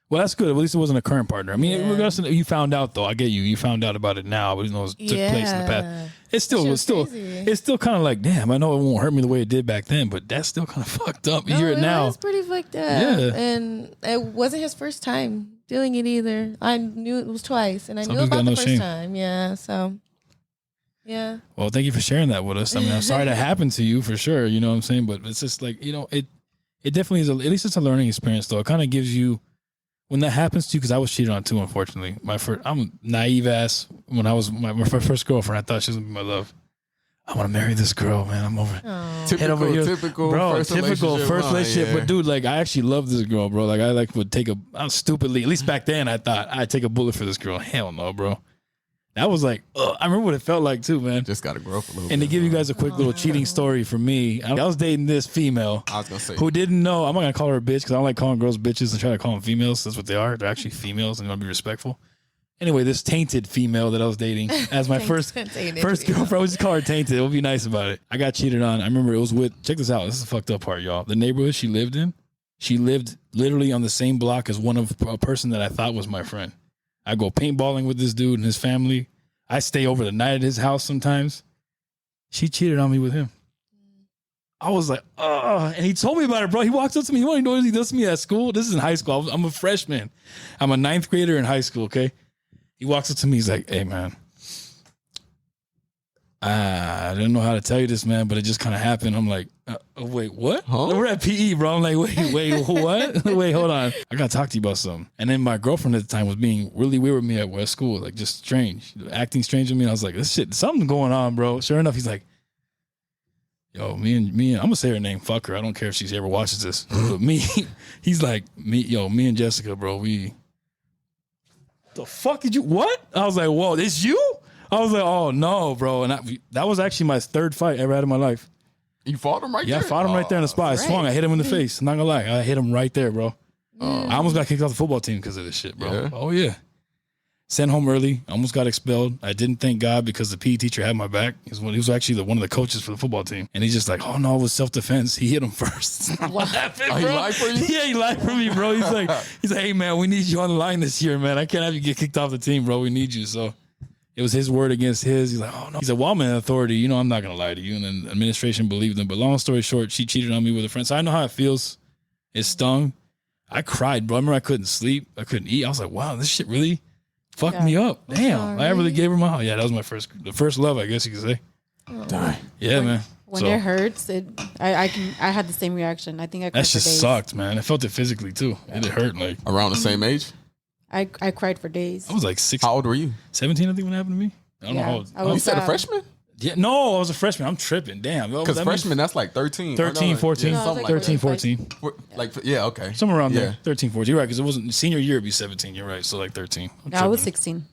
Well, that's good. At least it wasn't a current partner. I mean, Yeah. regardless of, you found out, though. I get you. You found out about it now, but you know, it took place in the past. It's Shit was still crazy. it's still kind of like, damn, I know it won't hurt me the way it did back then, but that's still kind of fucked up. You hear it now. It was pretty fucked up. Yeah. And it wasn't his first time doing it either. I knew it was twice, and I Some knew people about got the no first shame. time. Yeah, so yeah. Well, thank you for sharing that with us. I mean, I'm sorry that happened to you for sure. You know what I'm saying? But it's just like, it definitely is, at least it's a learning experience, though. It kind of gives you, when that happens to you, because I was cheated on too, unfortunately. I'm naive ass. When I was my first girlfriend, I thought she was going to be my love. I want to marry this girl, man. I'm over. Oh. Head over here. Typical First relationship. Yeah. But dude, like, I actually love this girl, bro. Like, I stupidly, at least back then, I thought I'd take a bullet for this girl. Hell no, bro. That was like, I remember what it felt like too, man. Just got to grow up a little bit. And to give you guys a quick little cheating story from me, I was dating this female I was going to say. who didn't know. I'm not going to call her a bitch because I don't like calling girls bitches and try to call them females. That's what they are. They're actually females and you want to be respectful. Anyway, this tainted female that I was dating as my first Tainted girlfriend, I would just call her tainted. We'll be nice about it. I got cheated on. I remember it was with, check this out. This is the fucked up part, y'all. The neighborhood she lived in, she lived literally on the same block as a person that I thought was my friend. I go paintballing with this dude and his family. I stay over the night at his house sometimes. She cheated on me with him. I was like, oh, and he told me about it, bro. He walks up to me. You want to know what he does to me at school? This is in high school. I'm a freshman. I'm a ninth grader in high school, okay? He walks up to me. He's like, hey, man, I didn't know how to tell you this, man, but it just kind of happened. I'm like, wait, what? Huh? We're at PE, bro. I'm like, wait, what? Wait, hold on. I got to talk to you about something. And then my girlfriend at the time was being really weird with me at school, like just strange, acting strange with me. And I was like, this shit, something's going on, bro. Sure enough, he's like, yo, me and I'm gonna say her name. Fuck her. I don't care if she ever watches this. But he's like, me and Jessica, bro. The fuck did you? What? I was like, whoa, this you? I was like, oh no, bro. And that was actually my third fight ever had in my life. You fought him right there? Yeah, I fought him right there in the spot. I swung. I hit him in the face. I'm not gonna lie. I hit him right there, bro. I almost got kicked off the football team because of this shit, bro. Yeah. Oh yeah. Sent home early. Almost got expelled. I didn't thank God because the PE teacher had my back. He was actually one of the coaches for the football team. And he's just like, oh no, it was self-defense. He hit him first. What happened, bro? He lied for you? Yeah, he lied for me, bro. He's like, hey man, we need you on the line this year, man. I can't have you get kicked off the team, bro. We need you. So it was his word against his. He's like, oh no. He's like, well, I'm an authority. You know, I'm not gonna lie to you. And then administration believed him. But long story short, she cheated on me with a friend. So I know how it feels. It stung. I cried, bro. I remember I couldn't sleep. I couldn't eat. I was like, wow, this shit really fucked me up. Damn. I really gave her my heart. Yeah, that was the first love, I guess you could say. Dang. Yeah, man. When So, it hurts, I had the same reaction. I think I cried that for just days. sucked, man. I felt it physically too. It hurt. Like Around the same age? I cried for days. I was like 6, How old were you? 17, I think, when it happened to me. I don't know Yeah, how old. I was, You said a freshman? Yeah, no, I was a freshman. I'm tripping. Damn. Because freshman, that's like 13. 13, 14, No, I was like 13, 14. 14. Like, yeah, okay. Somewhere around Yeah. there. 13, 14. You're right, because it wasn't senior year, it'd be 17. You're right. So like 13. No, I was 16.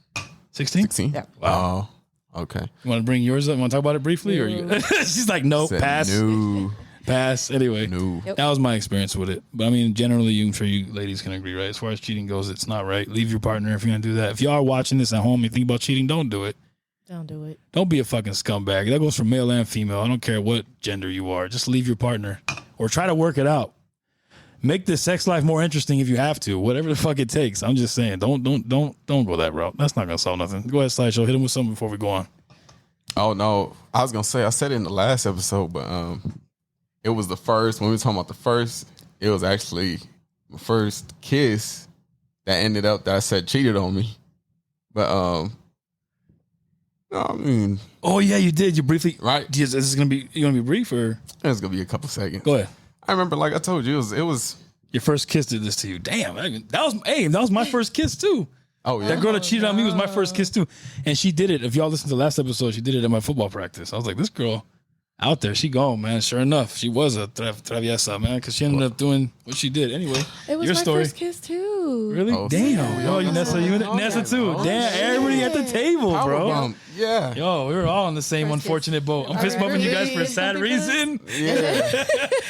16? 16? Yeah. Wow. Okay. You want to bring yours up? You want to talk about it briefly? Or you? She's like, no, Said pass. No. Pass. Anyway, No. Yep. that was my experience with it. But I mean, generally, I'm sure you ladies can agree, right? As far as cheating goes, it's not right. Leave your partner if you're going to do that. If you are watching this at home and think about cheating, don't do it. Don't do it. Don't be a fucking scumbag. That goes for male and female. I don't care what gender you are. Just leave your partner or try to work it out. Make the sex life more interesting if you have to. Whatever the fuck it takes. I'm just saying. Don't go that route. That's not gonna solve nothing. Go ahead, Slideshow. Hit him with something before we go on. Oh, no. I was going to say, I said it in the last episode, but it was the first, when we were talking about the first, it was actually my first kiss that ended up that I said cheated on me. But, no, I mean, Oh yeah, you did. You briefly. right? Is this gonna be? You gonna be brief or? It's going to be a couple seconds. Go ahead. I remember, like I told you, it was Your first kiss did this to you. Damn, that was my first kiss too. oh, yeah. That girl that cheated on me was my first kiss too, and she did it. If y'all listen to the last episode, she did it at my football practice. I was like, this girl out there, she gone, man. Sure enough, she was a traviesa, man, because she ended up doing what she did. Anyway, It was your my story. first kiss too. Really? Oh, Damn. Yo, you Nessa, you in it? Nessa too. Damn, everybody at the table, bro. Powerbomb. Yeah. Yo, we were all in the same First kiss. unfortunate boat. I'm fist bumping you guys for a sad reason. Yeah.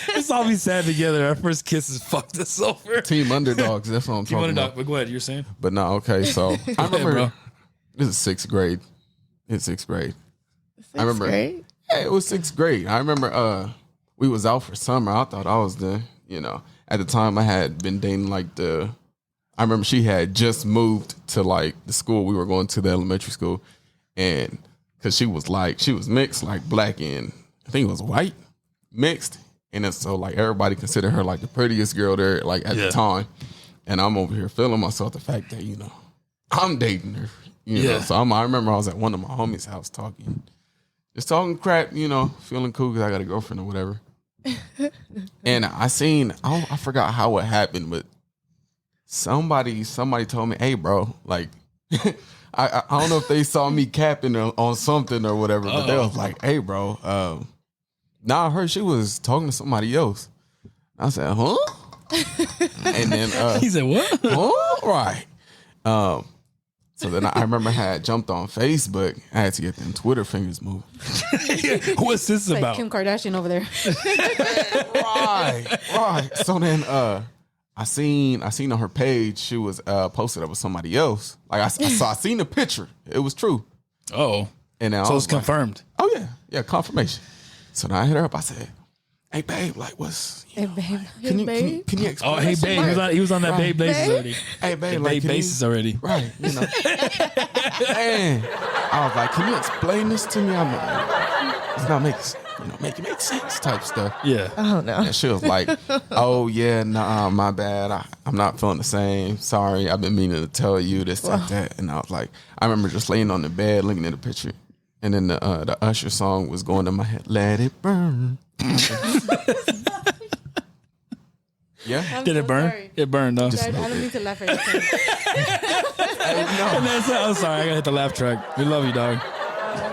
Let's all be sad together. Our first kisses fucked us over. Team underdogs. That's what I'm Team talking underdog. about. But go ahead, you're saying? But no, okay. So I remember bro. this is sixth grade. It's sixth grade. I remember. Great. Yeah, it was sixth grade. I remember we was out for summer. I thought I was at the time I had been dating I remember she had just moved to like the school we were going to, the elementary school. And cause she was mixed, like black and I think it was white mixed. And then so like everybody considered her like the prettiest girl there, like at the time. And I'm over here feeling myself the fact that, I'm dating her. You know, so I remember I was at one of my homies' house just talking crap, feeling cool because I got a girlfriend or whatever. And I forgot how it happened, but somebody told me, hey, bro, like, I don't know if they saw me capping on something or whatever, but they was like, hey, bro, I heard she was talking to somebody else. I said, huh? And then He said, what? huh? Right. So then I remember I had jumped on Facebook. I had to get them Twitter fingers moving. What's this Like about? Kim Kardashian over there. Right. So then I seen on her page she was posted up with somebody else. Like I seen the picture. It was true. Oh. And then So it's confirmed. Oh yeah, confirmation. So then I hit her up. I said, "Hey babe, like what's Hey, babe. can you explain?" Oh, hey, babe. He was on that babe basis already. Hey babe, Babe like can you- basis already. Right, Man, I was like, "Can you explain this to me?" I'm like, "It's not make it make sense," type stuff. Yeah. Oh no. And she was like, "Oh yeah, nah, my bad. I'm not feeling the same. Sorry, I've been meaning to tell you this, that." And I was like, I remember just laying on the bed looking at the picture, and then the Usher song was going in my head. Let it burn. Yeah. Did it burn? Sorry. It burned, though. I don't need to laugh at you. I'm sorry. I got to hit the laugh track. We love you, dog.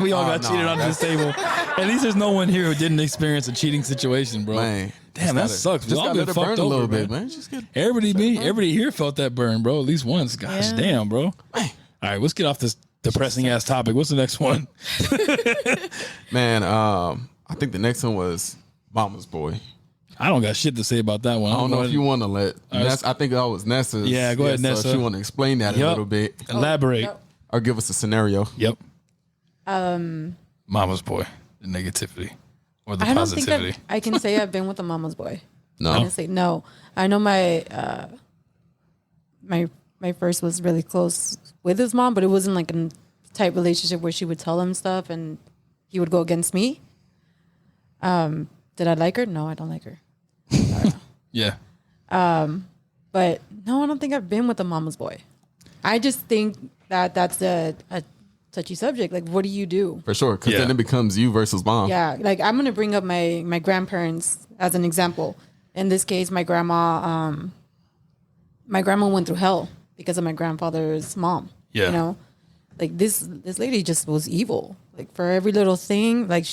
We all got cheated on this table. At least there's no one here who didn't experience a cheating situation, bro. Man, Damn, that sucks. We Just all gotta been let it fucked burn a over, little man. bit, man. Just get Everybody here felt that burn, bro. At least once. Gosh, Yeah. damn, bro. All right, let's get off this depressing ass topic. What's the next one? Man, I think the next one was Mama's Boy. I don't got shit to say about that one. I don't know if you want to let right, Nessa, I think that was Nessa's. Yeah, go ahead, so Nessa. if you want to explain that a Yup. little bit Elaborate. Yep. or give us a scenario. Yep. Mama's boy. The negativity or the I don't think positivity. I can say I've been with a mama's boy. No. Honestly, no. I know my first was really close with his mom, but it wasn't like a type relationship where she would tell him stuff and he would go against me. Did I like her? No, I don't like her. Yeah. But no, I don't think I've been with a mama's boy. I just think that that's a touchy subject. Like, what do you do? For sure, because then it becomes you versus mom. Yeah, like I'm gonna bring up my grandparents as an example. In this case, my grandma went through hell because of my grandfather's mom. Yeah. You know, like this lady just was evil. Like for every little thing, like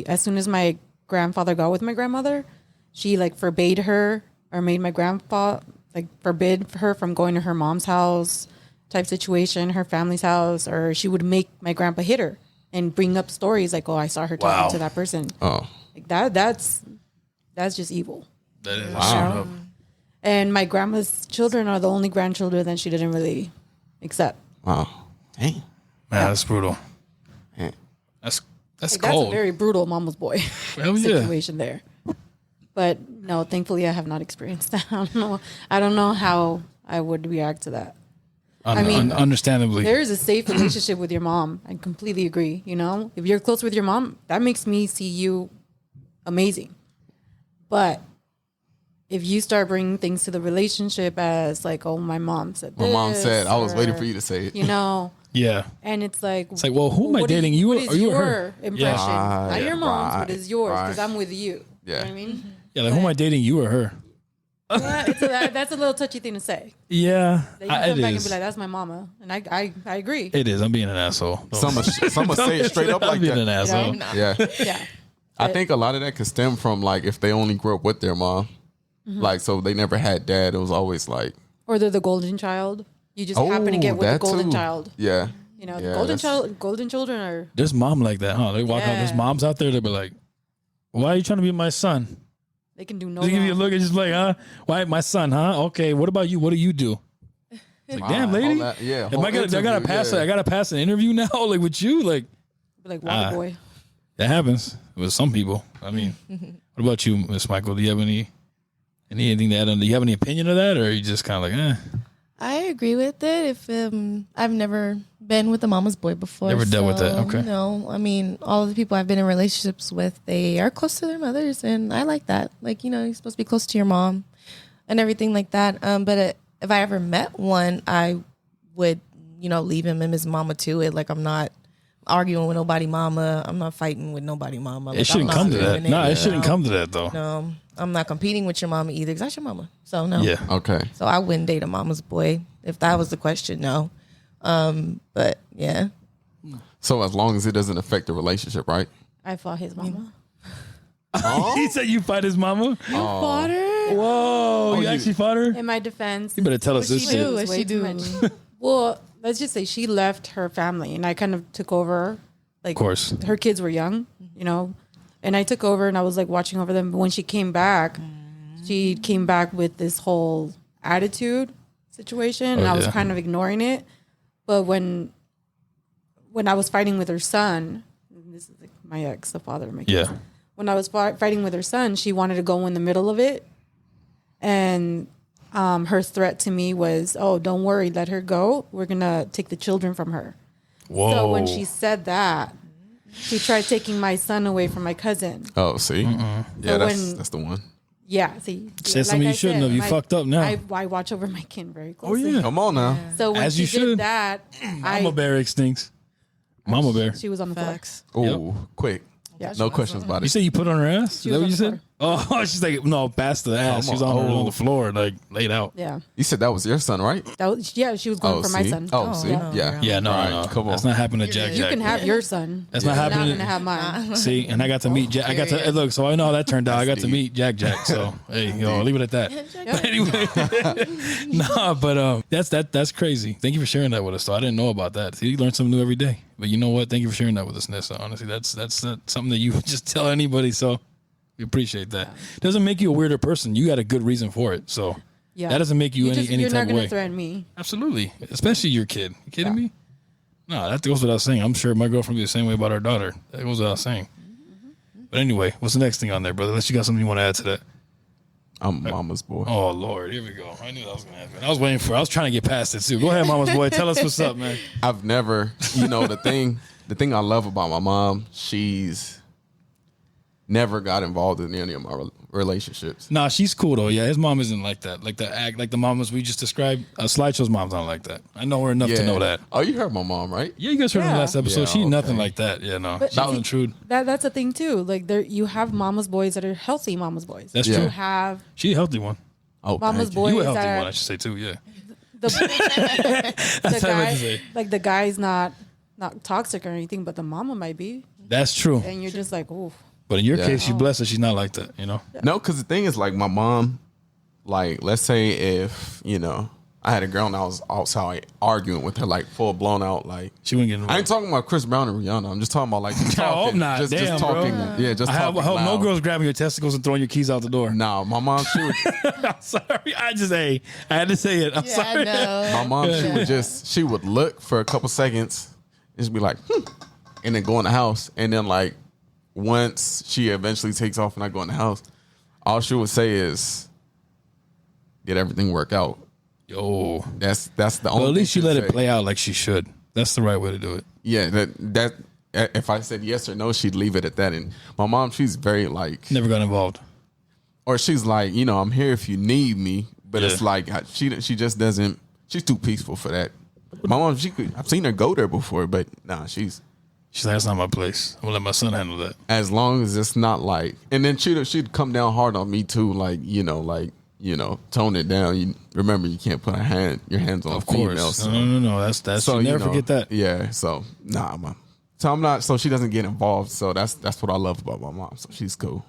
as soon as my grandfather got with my grandmother, she like forbade her or made my grandpa like forbid her from going to her mom's house type situation, her family's house, or she would make my grandpa hit her and bring up stories like, oh, I saw her talking to that person. Oh, like that's just evil. That is wow. And my grandma's children are the only grandchildren that she didn't really accept. Wow. Hey. Man, that's brutal. Yeah. That's Like, cold. that's a very brutal mama's boy Hell yeah. situation there. But no, thankfully I have not experienced that. I don't know how I would react to that. I mean, understandably. There is a safe relationship with your mom. I completely agree. You know, if you're close with your mom, that makes me see you amazing. But if you start bringing things to the relationship as like, oh, my mom said this. My mom said, I was waiting for you to say it. You know. Yeah. And it's like, well, who am I dating? You what or is you or your her? impression? Yeah. Not your mom's, Right, but is yours because right. I'm with you. Yeah. You know what I mean? Yeah, like who am I dating? You or her? Yeah, that's a little touchy thing to say. Yeah, They can come it back and is. be like, that's my mama. And I agree. It is. I'm being an asshole. Some say it straight up I'm like being that. an asshole. Yeah. Yeah. I think a lot of that could stem from like if they only grew up with their mom. Like, so they never had dad. It was always like, Or they're the golden child. You just happen to get with the that golden too. child. Yeah. You know, Yeah, the golden children are. There's mom like that, huh? They walk out. There's Yeah. moms out there that be like, "Why are you trying to be my son?" They can do no They give you a wrong. look and just like, "Huh? Why my son? Huh? Okay. What about you? What do you do?" It's like, damn, lady. Yeah. Am I gotta pass? I gotta pass an interview now, like with you, like. Be like, water boy. That happens with some people. I mean, what about you, Miss Mykell? Do you have anything to add on? Do you have any opinion of that, or are you just kind of like, eh? I agree with it. If I've never been with a mama's boy before, Never dealt with that. Okay. No, I mean, all of the people I've been in relationships with, they are close to their mothers, and I like that. Like, you know, you're supposed to be close to your mom, and everything like that. But if I ever met one, I would, you know, leave him and his mama to it. Like, I'm not arguing with nobody mama. I'm not fighting with nobody mama. Like, It shouldn't I'm not come to that. doing No, you it shouldn't know? come to that though. No, I'm not competing with your mama either because that's your mama. So no. Yeah. Okay. So I wouldn't date a mama's boy if that was the question. No. But yeah. So as long as it doesn't affect the relationship, right? I fought his mama. He said you fight his mama. Fought her? Whoa, you actually fought her? In my defense. You better tell us this she do? shit. What'd Way she too do? much. Well, let's just say she left her family and I kind of took over. Like, Of course. her kids were young, you know, and I took over and I was like watching over them. But when she came back with this whole attitude situation, and I was yeah. kind of ignoring it. But when I was fighting with her son, this is like my ex, the father of my kids. Yeah. When I was fighting with her son, she wanted to go in the middle of it, and her threat to me was, "Oh, don't worry, let her go. We're gonna take the children from her." Whoa. So when she said that, she tried taking my son away from my cousin. Oh, see? Yeah, So that's the one. Yeah, see, Said something you shouldn't have. You fucked up now. I watch over my kid very Oh closely. yeah. Come on now. So when As she you should. did that, Mama bear stinks. Mama bear. she was on the floor. Facts. Oh, quick. Yeah, No questions about You it. say you put her on her ass? Is She that was what you on said? the Oh, she's like, no, past the ass. Come She's on. on Oh. the floor, like laid out. Yeah, You said that was your son, right? she was going for my see? son. Oh, see? no, Yeah. Yeah, no, Right, no. come on. That's not happening to Jack. You can have your son. That's not You're happening. not gonna have mine. See, and I got to meet Jack. I got to look. So I know how that turned out. I got to meet Jack. So hey, yo, leave it at that. But anyway, nah, but that's crazy. Thank you for sharing that with us. So I didn't know about that. See, you learn something new every day. But you know what? Thank you for sharing that with us, Nessa. Honestly, that's not something that you would just tell anybody. So we appreciate that. Doesn't make you a weirder person. You got a good reason for it. So Yeah, that doesn't make you any You're type not of gonna way. threaten me. Absolutely, especially your kid. You kidding me? No, that goes without saying. I'm sure my girlfriend would be the same way about our daughter. That goes without saying. But anyway, what's the next thing on there, brother? Unless you got something you want to add to that. I'm mama's boy. Oh Lord, here we go. I knew that was gonna happen. I was trying to get past it too. Go ahead, mama's boy. Tell us what's up, man. I've never, the thing I love about my mom, she's never got involved in any of my relationships. Nah, she's cool though. Yeah, his mom isn't like that. Like the mamas we just described. Slideshow's mom's not like that. I know her enough to know that. Oh, you heard my mom, right? Yeah, you guys heard in the last episode. Yeah, She's nothing okay. like that. Yeah, no. But She wasn't true. That's a thing too. Like there, you have mama's boys that are healthy mama's boys. That's Yeah. true. You have She's a healthy one. Oh, mama's thank you. boys You a healthy that one, are I should say too. Yeah. the, That's the what I meant to guy, say. like the guy's not toxic or anything, but the mama might be, That's true. and you're just like, ooh. But in your Yeah. case, you blessed her. She's not like that. You know. No, because the thing is, like, my mom, like, let's say if, I had a girl and I was outside arguing with her, like, full blown out, like, She wouldn't get involved. I ain't talking about Chris Brown and Rihanna. I'm just talking about, like, just I hope talking. not. Just Damn, talking. bro. Yeah, just I talking. hope no loud. girls grabbing your testicles and throwing your keys out the door. No, my mom, she would, I'm sorry. I had to say it. I'm Yeah, sorry. I know. my mom, she would look for a couple seconds and just be like, and then go in the house. And then, like, once she eventually takes off and I go in the house, all she would say is, did everything work out? Yo. That's the only. Well, at least thing you let she'd it say. play out like she should. That's the right way to do it. Yeah, that if I said yes or no, she'd leave it at that. And my mom, she's very like, Never got involved. or she's like, I'm here if you need me. But Yeah. it's like she just doesn't. She's too peaceful for that. My mom, I've seen her go there before, but nah, she's She's like, that's not my place. I'm gonna let my son handle that. as long as it's not like. And then she'd come down hard on me too, like tone it down. You remember, you can't put your hands on Of females. course. So. No. That's So you never forget that. Yeah. So nah, man. So I'm not. So she doesn't get involved. So that's what I love about my mom. So she's cool.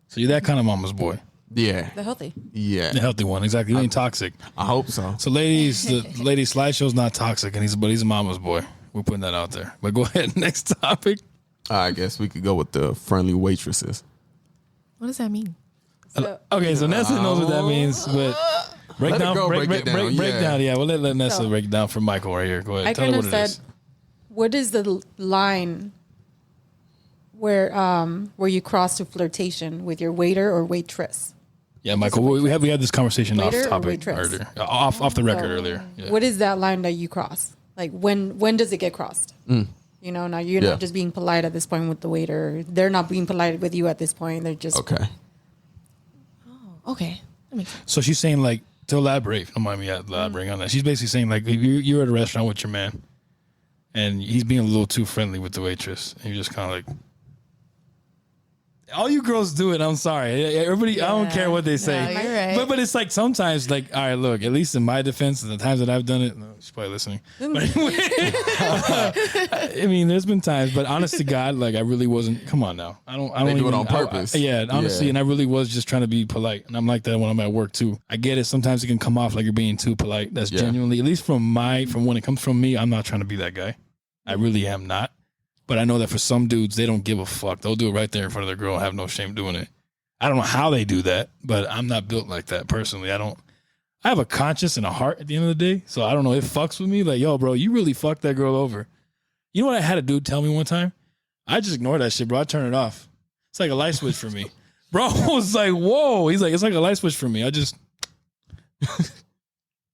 So you're that kind of mama's boy. Yeah. The healthy. Yeah. The healthy one. Exactly. You ain't toxic. I hope so. So ladies, the lady slideshow's not toxic, and he's a mama's boy. We're putting that out there. But go ahead. Next topic. I guess we could go with the friendly waitresses. What does that mean? Okay, so Nessa knows what that means, but break Let a down, girl break break it down, break yeah. down. Yeah, we'll let Nessa So- break it down for Mykell right here. Go ahead. I Tell her kind what of it said, is. what is the line where you cross to flirtation with your waiter or waitress? Yeah, Mykell, we had this conversation Waiter off or topic waitress? earlier, off the record earlier. Yeah. What is that line that you cross? Like when does it get crossed? Now you're Yeah. not just being polite at this point with the waiter. They're not being polite with you at this point. They're just Okay. Okay. That makes sense. So she's saying, like, to elaborate, don't mind me elaborating on that. She's basically saying, like, if you're at a restaurant with your man and he's being a little too friendly with the waitress, and you're just kind of like, all you girls do it. I'm sorry. Everybody, I don't care what they say. No, you're right. But it's like sometimes, like, all right, look, at least in my defense, the times that I've done it, no, she's probably listening. But anyway, I mean, there's been times, but honest to God, like, I really wasn't. Come on now, I don't do it even- on purpose. yeah, honestly, Yeah. and I really was just trying to be polite, and I'm like that when I'm at work too. I get it. Sometimes it can come off like you're being too polite. That's Yeah. genuinely, at least from when it comes from me, I'm not trying to be that guy. I really am not. But I know that for some dudes, they don't give a fuck. They'll do it right there in front of their girl and have no shame doing it. I don't know how they do that, but I'm not built like that personally. I have a conscience and a heart at the end of the day. So I don't know. It fucks with me. Like, yo, bro, you really fucked that girl over. You know what I had a dude tell me one time? I just ignored that shit, bro. I turned it off. It's like a light switch for me. Bro was like, whoa. He's like, it's like a light switch for me. I just,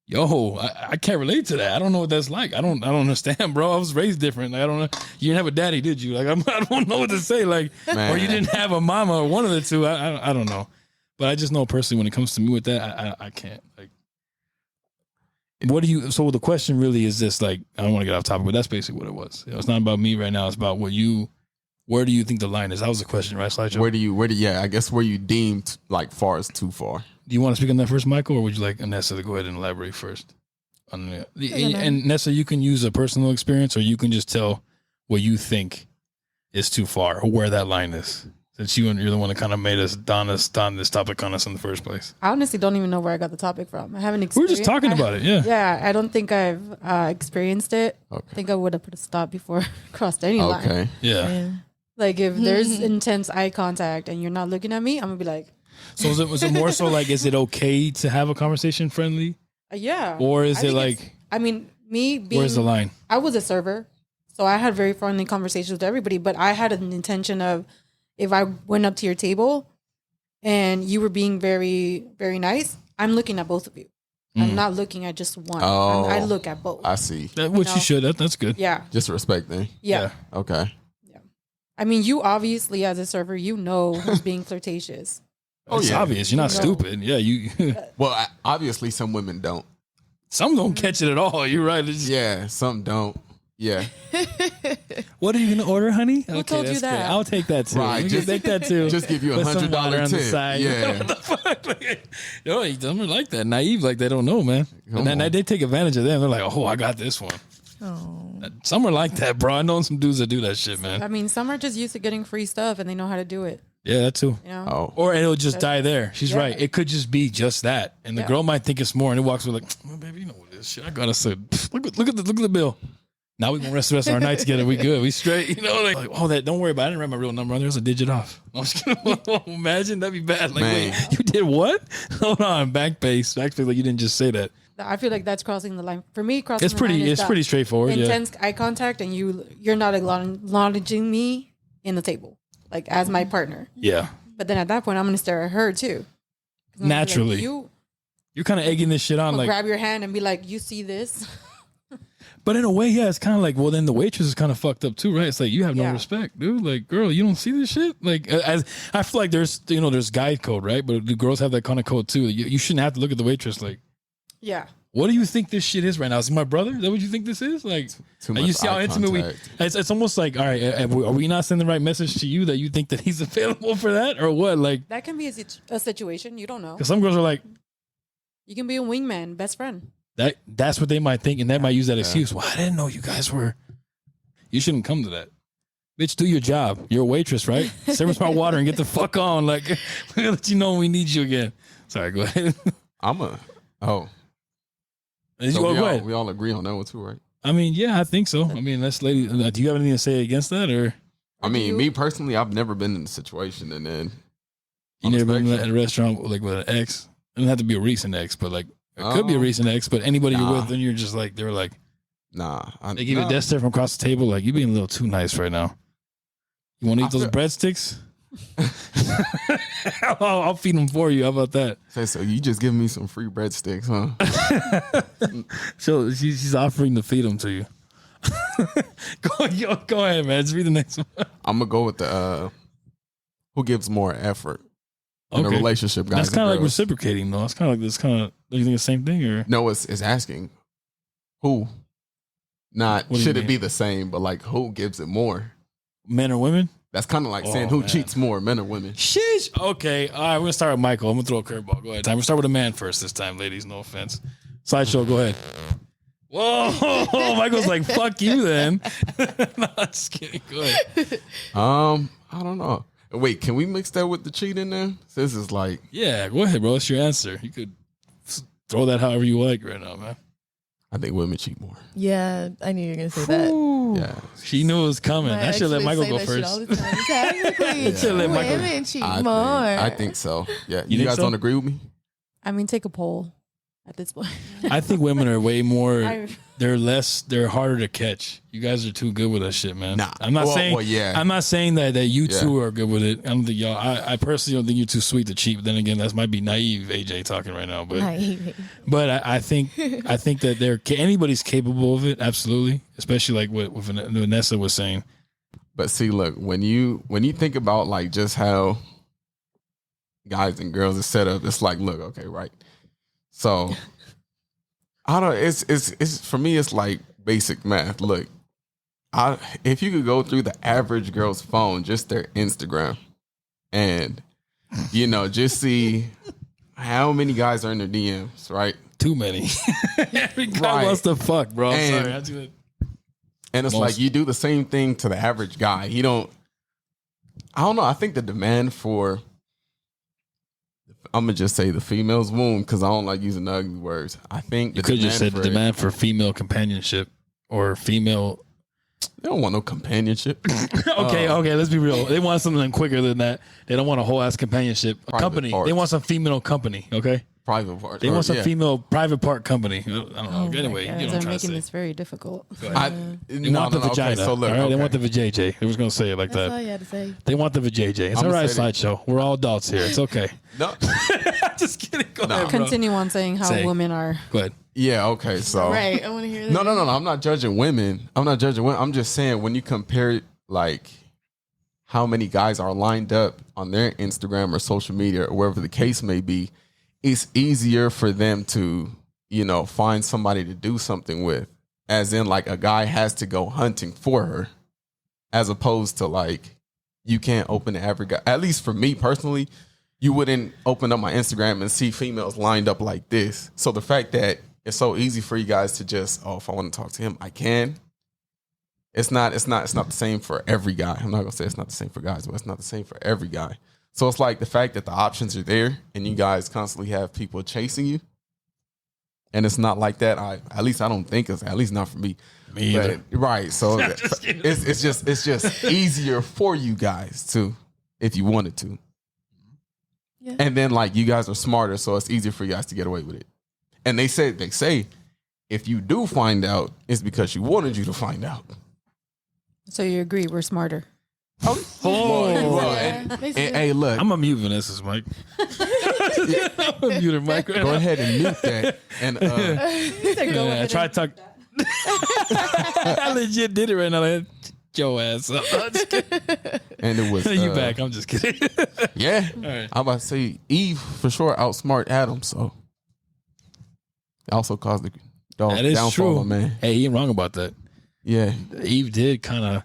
yo, I can't relate to that. I don't know what that's like. I don't understand, bro. I was raised different. Like, I don't know. You didn't have a daddy, did you? Like, I don't know what to say. Like, Man. or you didn't have a mama, or one of the two. I don't know. But I just know personally when it comes to me with that, I can't. Like, what do you? So the question really is this. Like, I don't want to get off topic, but that's basically what it was. It's not about me right now. It's about what you. Where do you think the line is? That was the question, right, Slideshow? Where do I guess where you deemed like far is too far. Do you want to speak on that first, Mykell, or would you like Nessa to go ahead and elaborate first? And Nessa, you can use a personal experience, or you can just tell what you think is too far, or where that line is. Since you're the one that kind of made us don this topic on us in the first place. I honestly don't even know where I got the topic from. I haven't We were experienced. just talking about it, yeah. Yeah, I don't think I've experienced it. Okay. I think I would have put a stop before I crossed any line. Okay. Yeah. Like if there's intense eye contact and you're not looking at me, I'm gonna be like, So was it more so like, is it okay to have a conversation friendly? yeah. Or is I it think like, it's- I mean, me being, where's the line? I was a server, so I had very friendly conversations with everybody, but I had an intention of if I went up to your table and you were being very, very nice, I'm looking at both of you. I'm not looking at just one. Oh. I look at both. I see. Which No. you should. That's good. Yeah. Just a respect thing. Yeah. Okay. I mean, you obviously as a server, you know who's being flirtatious. It's obvious. You're not stupid. Yeah, you. Well, obviously some women don't. Some don't catch it at all. You're right. Yeah, some don't. Yeah. What are you gonna order, honey? Who told you that? Great. I'll take that too. Right, Just take that too. Just give you Put some water $100 on the tip. side. Yeah. What the fuck? Like, yo, some are like that, naive, like they don't know, man. Come And then on. they take advantage of them. They're like, oh, I got this one. Oh. Some are like that, bro. I know some dudes that do that shit, man. I mean, some are just used to getting free stuff and they know how to do it. Yeah, that too. You know? Oh. Or it'll just die there. She's Yeah. right. It could just be just that, and the Yeah. girl might think it's more, and it walks away like, well, baby, you know what this shit. I gotta say, look at the bill. Now we gonna rest the rest of our night together. We good. We straight. You know, like oh, that. Don't worry about it. I didn't write my real number on there. There's a digit off. I'm just kidding. Imagine that'd be bad. Like, Man. wait, you did what? Hold on, backpace. Like you didn't just say that. I feel like that's crossing the line. For me, crossing It's the line pretty. is It's that pretty straightforward. Yeah. intense eye contact and you're not acknowledging me in the table, like as my partner. Yeah. But then at that point, I'm going to stare at her too. 'Cause I'm gonna be Naturally. like, You're kind of egging this shit on, like. grab your hand and be like, you see this? But in a way, yeah, it's kind of like, well, then the waitress is kind of fucked up too, right? It's like you have no Yeah. respect, dude. Like, girl, you don't see this shit. Like, as I feel like there's guide code, right? But the girls have that kind of code too. You shouldn't have to look at the waitress like, Yeah. what do you think this shit is right now? Is it my brother? Is that what you think this is? Like, Too like, much you see how eye intimate we? contact. It's almost like, all right, are we not sending the right message to you that you think that he's available for that or what? Like, That can be a situation. You don't know. because some girls are like, You can be a wingman, best friend. that's what they might think, and they might use that excuse. Well, I didn't know you guys were. You shouldn't come to that. Bitch, do your job. You're a waitress, right? Serve us my water and get the fuck on. Like, we'll let you know when we need you again. Sorry, go ahead. So Go ahead. we all agree on that one too, right? I mean, yeah, I think so. I mean, let's lady. Do you have anything to say against that, or I mean, me personally, I've never been in a situation and then you never been at a restaurant like with an ex? It doesn't have to be a recent ex, but like it could be a recent ex. But anybody you're with, then you're just like they're like they give you a death stare from across the table. Like you being a little too nice right now. You want to eat those breadsticks? I'll feed them for you. How about that? So you just give me some free breadsticks, huh? So she's offering to feed them to you. Go ahead, man. Just read the next one. I'm gonna go with the who gives more effort in a Okay. relationship, guys. That's kind of like girls. reciprocating, though. It's kind of like this. Kind of. Do you think the same thing, or No, it's asking who. Not What do you should it mean? be the same, but like who gives it more? men or women? That's kind of like saying Oh, who man. cheats more, men or women. Sheesh. Okay. All right. We're gonna start with Mykell. I'm gonna throw a curveball. Go ahead. We're gonna start with a man first this time, ladies. No offense. Sideshow. Go ahead. Whoa. Mykell's like, fuck you then. No, just kidding. Go ahead. I don't know. Wait, can we mix that with the cheating then? This is like Yeah. Go ahead, bro. That's your answer. You could throw that however you like right now, man. I think women cheat more. Yeah, I knew you were gonna say that. Yeah. She knew it was coming. I should let Mykell go first. Technically, Should let Mykell- women cheat I more. think so. Yeah. You You think guys so? don't agree with me? I mean, take a poll at this point. I think women are way more. I- They're harder to catch. You guys are too good with that shit, man. Nah. I'm not Well, saying. well, yeah. I'm not saying that you Yeah. two are good with it. I don't think y'all. I personally don't think you're too sweet to cheat. But then again, that might be naive AJ talking right now. But I think that anybody's capable of it. Absolutely, especially like what Nessa was saying. But see, look, when you think about like just how guys and girls are set up, it's like, look, okay, right. So I don't. It's for me. It's like basic math. Look, if you could go through the average girl's phone, just their Instagram, and just see how many guys are in their DMs, right? Too many. Every guy Right. wants to fuck, bro. I'm And- sorry. I do it. And it's Most. like you do the same thing to the average guy. I don't know. I think the demand for, I'm going to just say the female's womb because I don't like using the ugly words. I think You the could have just said for the it- demand for female companionship or female. They don't want no companionship. Okay, let's be real. They want something quicker than that. They don't want a whole ass companionship. A Private company. parts. They want some female company. Okay. Private parts. They want some yeah. female private part company. I don't know. Oh my Anyway, God. you know what They're I'm trying to making say. this very difficult. Go ahead. They want the vagina. Okay, so look, all right, they okay. want the vajayjay. They was gonna say it like That's all that. you had to say. They want the vajayjay. It's I'ma all right, say that- sideshow. We're all adults here. It's okay. No. Just kidding. Go Nah. ahead, bro. Continue on saying how Say. women are. Go ahead. Yeah. Okay. So. Right, I want to hear that. No. I'm not judging women. I'm just saying when you compare like how many guys are lined up on their Instagram or social media or wherever the case may be, it's easier for them to, find somebody to do something with. As in, like, a guy has to go hunting for her, as opposed to, like, you can't open to every guy. At least for me personally, you wouldn't open up my Instagram and see females lined up like this. So the fact that it's so easy for you guys to just, if I want to talk to him, I can. It's not the same for every guy. I'm not gonna say it's not the same for guys, but it's not the same for every guy. So it's like the fact that the options are there and you guys constantly have people chasing you. And it's not like that. At least I don't think it's, at least not for me. Me either. Right. So it's just easier for you guys to, if you wanted to. Yeah. And then, like, you guys are smarter, so it's easier for you guys to get away with it. And they say if you do find out, it's because she wanted you to find out. So you agree we're smarter? And hey, look, I'm gonna mute Vanessa's mic. I'm gonna mute her mic. Go ahead and mute that. And I tried to talk. I legit did it right now. Like, your ass up. and it was You back? I'm just kidding. Yeah, right. I'm about to say Eve for sure outsmart Adam. So it also caused the dog That is downfall, true, man. Hey, he ain't wrong about that. Yeah, Eve did kind of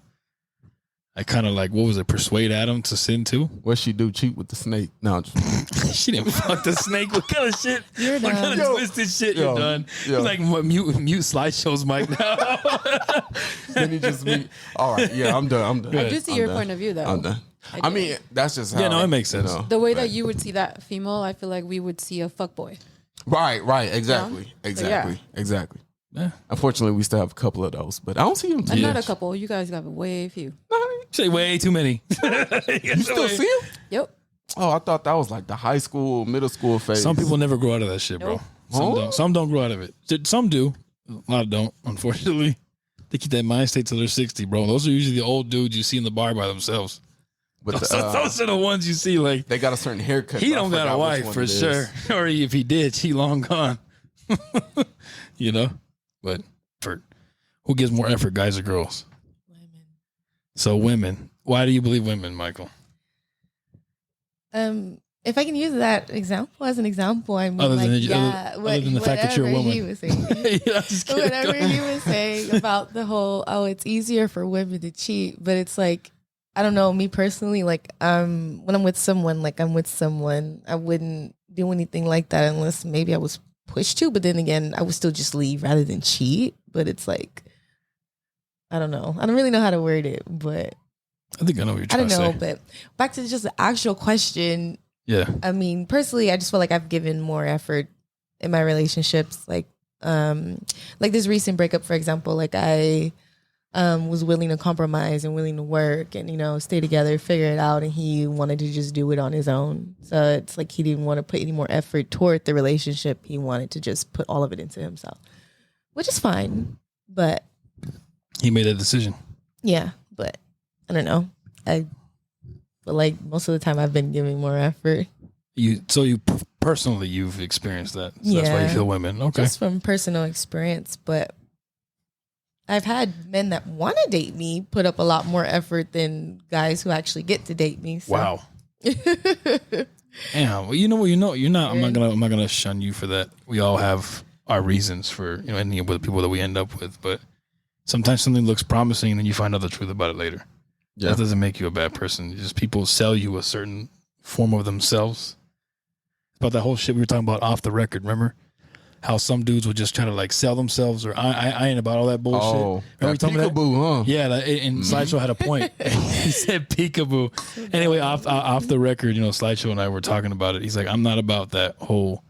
like, what was it? Persuade Adam to sin too. what she do? Cheat with the snake? No, She didn't fuck the snake. What kind of shit? You're What kind done. of twisted shit you done? yo. It's like mute slideshows, Mike. Now. then he just be all right. Yeah, I'm done. I do see your point of view, though. I'm done. I mean, that's just how. Yeah, no, it makes sense. The way that you would see that female, I feel like we would see a fuckboy. Right, exactly. Yeah. Unfortunately, we still have a couple of those, but I don't see them too And much. not a couple. You guys got way few. Say way too many. You still see them? Yep. Oh, I thought that was like the high school, middle school phase. Some people never grow out of that shit, bro. Nope. Some don't grow out of it. Some do. A lot don't, unfortunately. They keep that mind state till they're 60, bro. Those are usually the old dudes you see in the bar by themselves. But Those are the ones you see, like, they got a certain haircut. he but I don't got forgot a which wife one for it is. sure. Or if he did, she long gone. But for who gives more effort, guys or girls? Women. So women. Why do you believe women, Michael? If I can use that example as an example, I mean, Other than other than the fact that you're a woman. He was saying, Yeah, I'm just kidding. whatever he was saying about the whole, it's easier for women to cheat, but it's like, I don't know, me personally, like, when I'm with someone, I wouldn't do anything like that unless maybe I was pushed to, but then again, I would still just leave rather than cheat. But it's like, I don't know. I don't really know how to word it, but I think I know what you're I trying don't know. to say. But back to just the actual question, Yeah. I mean, personally, I just feel like I've given more effort in my relationships. Like this recent breakup, for example, like I was willing to compromise and willing to work and, stay together, figure it out. And he wanted to just do it on his own. So it's like he didn't want to put any more effort toward the relationship. He wanted to just put all of it into himself, which is fine. But He made that decision. yeah, but I don't know. I feel like most of the time I've been giving more effort. Personally, you've experienced that. So that's why you Yeah. feel women. Okay. Just from personal experience, but I've had men that want to date me put up a lot more effort than guys who actually get to date me. So. Wow. Yeah. Well, you're not. I'm not gonna shun you for that. We all have our reasons for ending up with the people that we end up with, but sometimes something looks promising and then you find out the truth about it later. Yeah. That doesn't make you a bad person. It's just people sell you a certain form of themselves. It's about that whole shit we were talking about off the record. Remember how some dudes would just try to like sell themselves, or I ain't about all that bullshit. Oh, Remember we talking about that? peekaboo, huh? Yeah, and Slideshow had a point. He said peekaboo. Anyway, off the record, Slideshow and I were talking about it. He's like, I'm not about that whole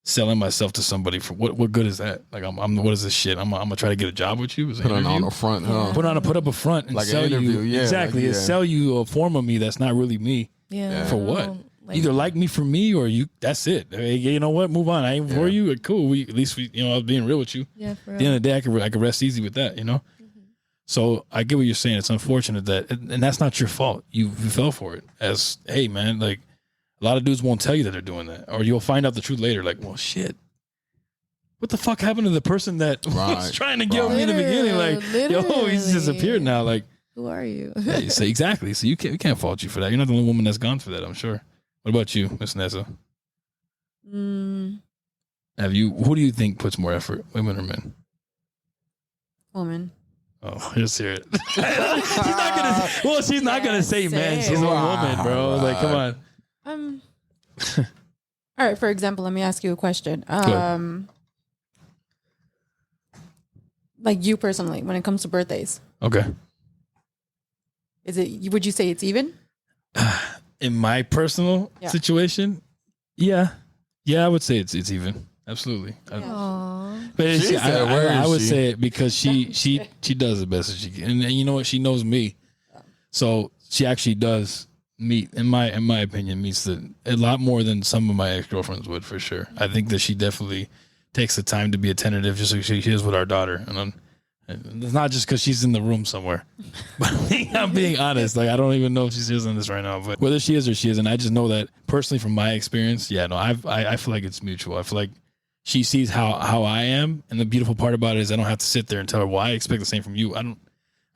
selling myself to somebody for what good is that? Like, I'm what is this shit? I'm gonna try to get a job with you. Is it Put an on interview? the front, huh? Put up a front and Like an sell interview, you. yeah, Exactly. like, It's yeah. sell you a form of me that's not really me. Yeah. For what? Like, Either like me for me or you. That's it. Hey, you know what? Move on. I ain't for you. Cool. At least I was being real with you. yeah, for At the end of the day, I could rest easy with that. So I get what you're saying. It's unfortunate and that's not your fault. You fell for it. As hey man, like a lot of dudes won't tell you that they're doing that, or you'll find out the truth later. Like, well, shit. What the fuck happened to the person that was trying to get with me in the beginning? Like, yo, he's Literally. disappeared now. Like, Who are you? Yeah, so exactly. So we can't fault you for that. You're not the only woman that's gone through that, I'm sure. What about you, Miss Nessa? Who do you think puts more effort, women or men? Woman. Oh, just hear it. She's not gonna say men. She's a woman, bro. Like, come on. All right. For example, let me ask you a question. Like you personally, when it comes to birthdays, Okay. Would you say it's even? In my personal situation, yeah, I would say it's even. Absolutely. Aww. But She said, where I is would she? say it because she does the best that she can, and you know what? She knows me, so she actually does meet, in my opinion, meets a lot more than some of my ex girlfriends would, for sure. I think that she definitely takes the time to be attentive, just like she is with our daughter, and it's not just because she's in the room somewhere. But I'm being honest. Like, I don't even know if she's hearing this right now. But whether she is or she isn't, I just know that personally from my experience, I feel like it's mutual. I feel like she sees how I am. And the beautiful part about it is I don't have to sit there and tell her, well, I expect the same from you. Like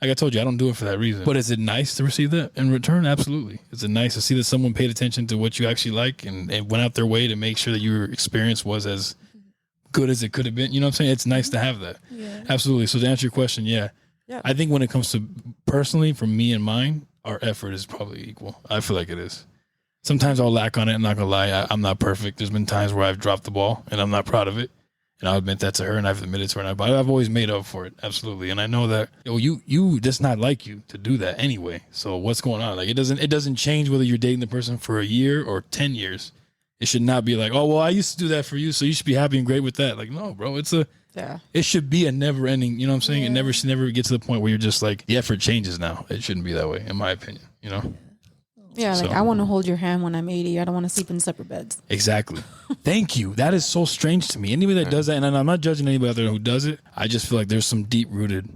I told you, I don't do it for that reason. But is it nice to receive that in return? Absolutely. Is it nice to see that someone paid attention to what you actually like and went out their way to make sure that your experience was as good as it could have been? You know what I'm saying? It's nice to have that. Yeah. Absolutely. So to answer your question, yeah. I think when it comes to personally, for me and mine, our effort is probably equal. I feel like it is. Sometimes I'll lack on it. I'm not going to lie. I'm not perfect. There's been times where I've dropped the ball and I'm not proud of it. And I'll admit that to her and I've admitted to her. But I've always made up for it. Absolutely. And I know that you just not like you to do that anyway. So what's going on? Like it doesn't change whether you're dating the person for a year or 10 years. It should not be like, oh, well, I used to do that for you, so you should be happy and great with that. Like, no, bro, it should be a never ending, you know what I'm saying? Yeah. It should never get to the point where you're just like, the effort changes now. It shouldn't be that way, in my opinion, you know? Yeah, like I want to hold your hand when I'm 80. I don't want to sleep in separate beds. Exactly. Thank you. That is so strange to me. Anybody that does that, and I'm not judging anybody out there who does it, I just feel like there's some deep-rooted,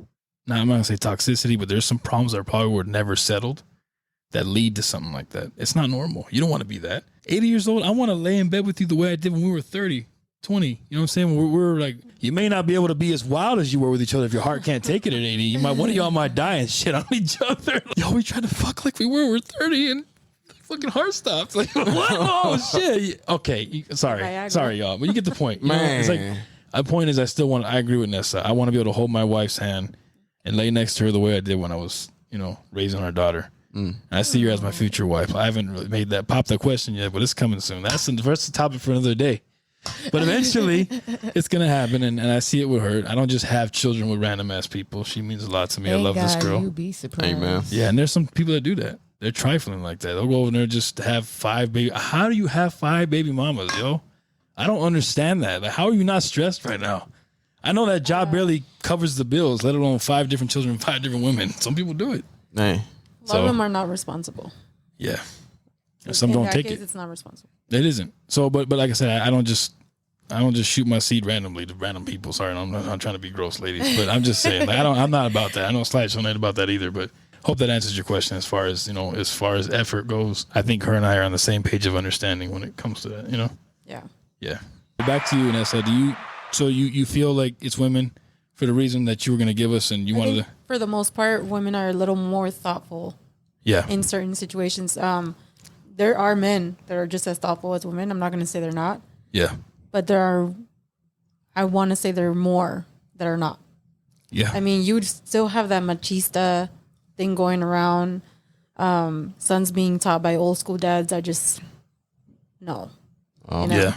I'm not going to say toxicity, but there's some problems that probably were never settled that lead to something like that. It's not normal. You don't want to be that. 80 years old, I want to lay in bed with you the way I did when we were 30, 20. You know what I'm saying? We're like, you may not be able to be as wild as you were with each other if your heart can't take it at 80. One of y'all might die and shit on each other. Yo, we tried to fuck like we we're 30 and fucking heart stopped. Like, what? Oh, shit. Okay, sorry, y'all. But you get the point. Man. It's like, my point is I agree with Nessa. I want to be able to hold my wife's hand and lay next to her the way I did when I was, raising our daughter. I see her as my future wife. I haven't really popped that question yet, but it's coming soon. That's the topic for another day. But eventually, it's gonna happen, and I see it with her. I don't just have children with random ass people. She means a lot to me. I love this girl. You'd be surprised. Amen. Yeah, and there's some people that do that. They're trifling like that. They'll go over there just to have 5 baby. How do you have 5 baby mamas, yo? I don't understand that. Like, how are you not stressed right now? I know that job barely covers the bills, let alone 5 different children, 5 different women. Some people do it. Hey. A lot of them are not responsible. Yeah. Some don't take it. It's not responsible. It isn't. So, but like I said, I don't just shoot my seed randomly to random people. Sorry, I'm not trying to be gross, ladies, but I'm just saying, like, I'm not about that. I know Slideshow ain't about that either, but hope that answers your question as far as effort goes. I think her and I are on the same page of understanding when it comes to that, Yeah. Yeah. Back to you, Nessa. You feel like it's women for the reason that you were going to give us and you wanted to? For the most part, women are a little more thoughtful. Yeah. In certain situations. There are men that are just as thoughtful as women. I'm not going to say they're not. Yeah. But I want to say there are more that are not. Yeah. I mean, you'd still have that machista thing going around. Sons being taught by old school dads. No. Yeah.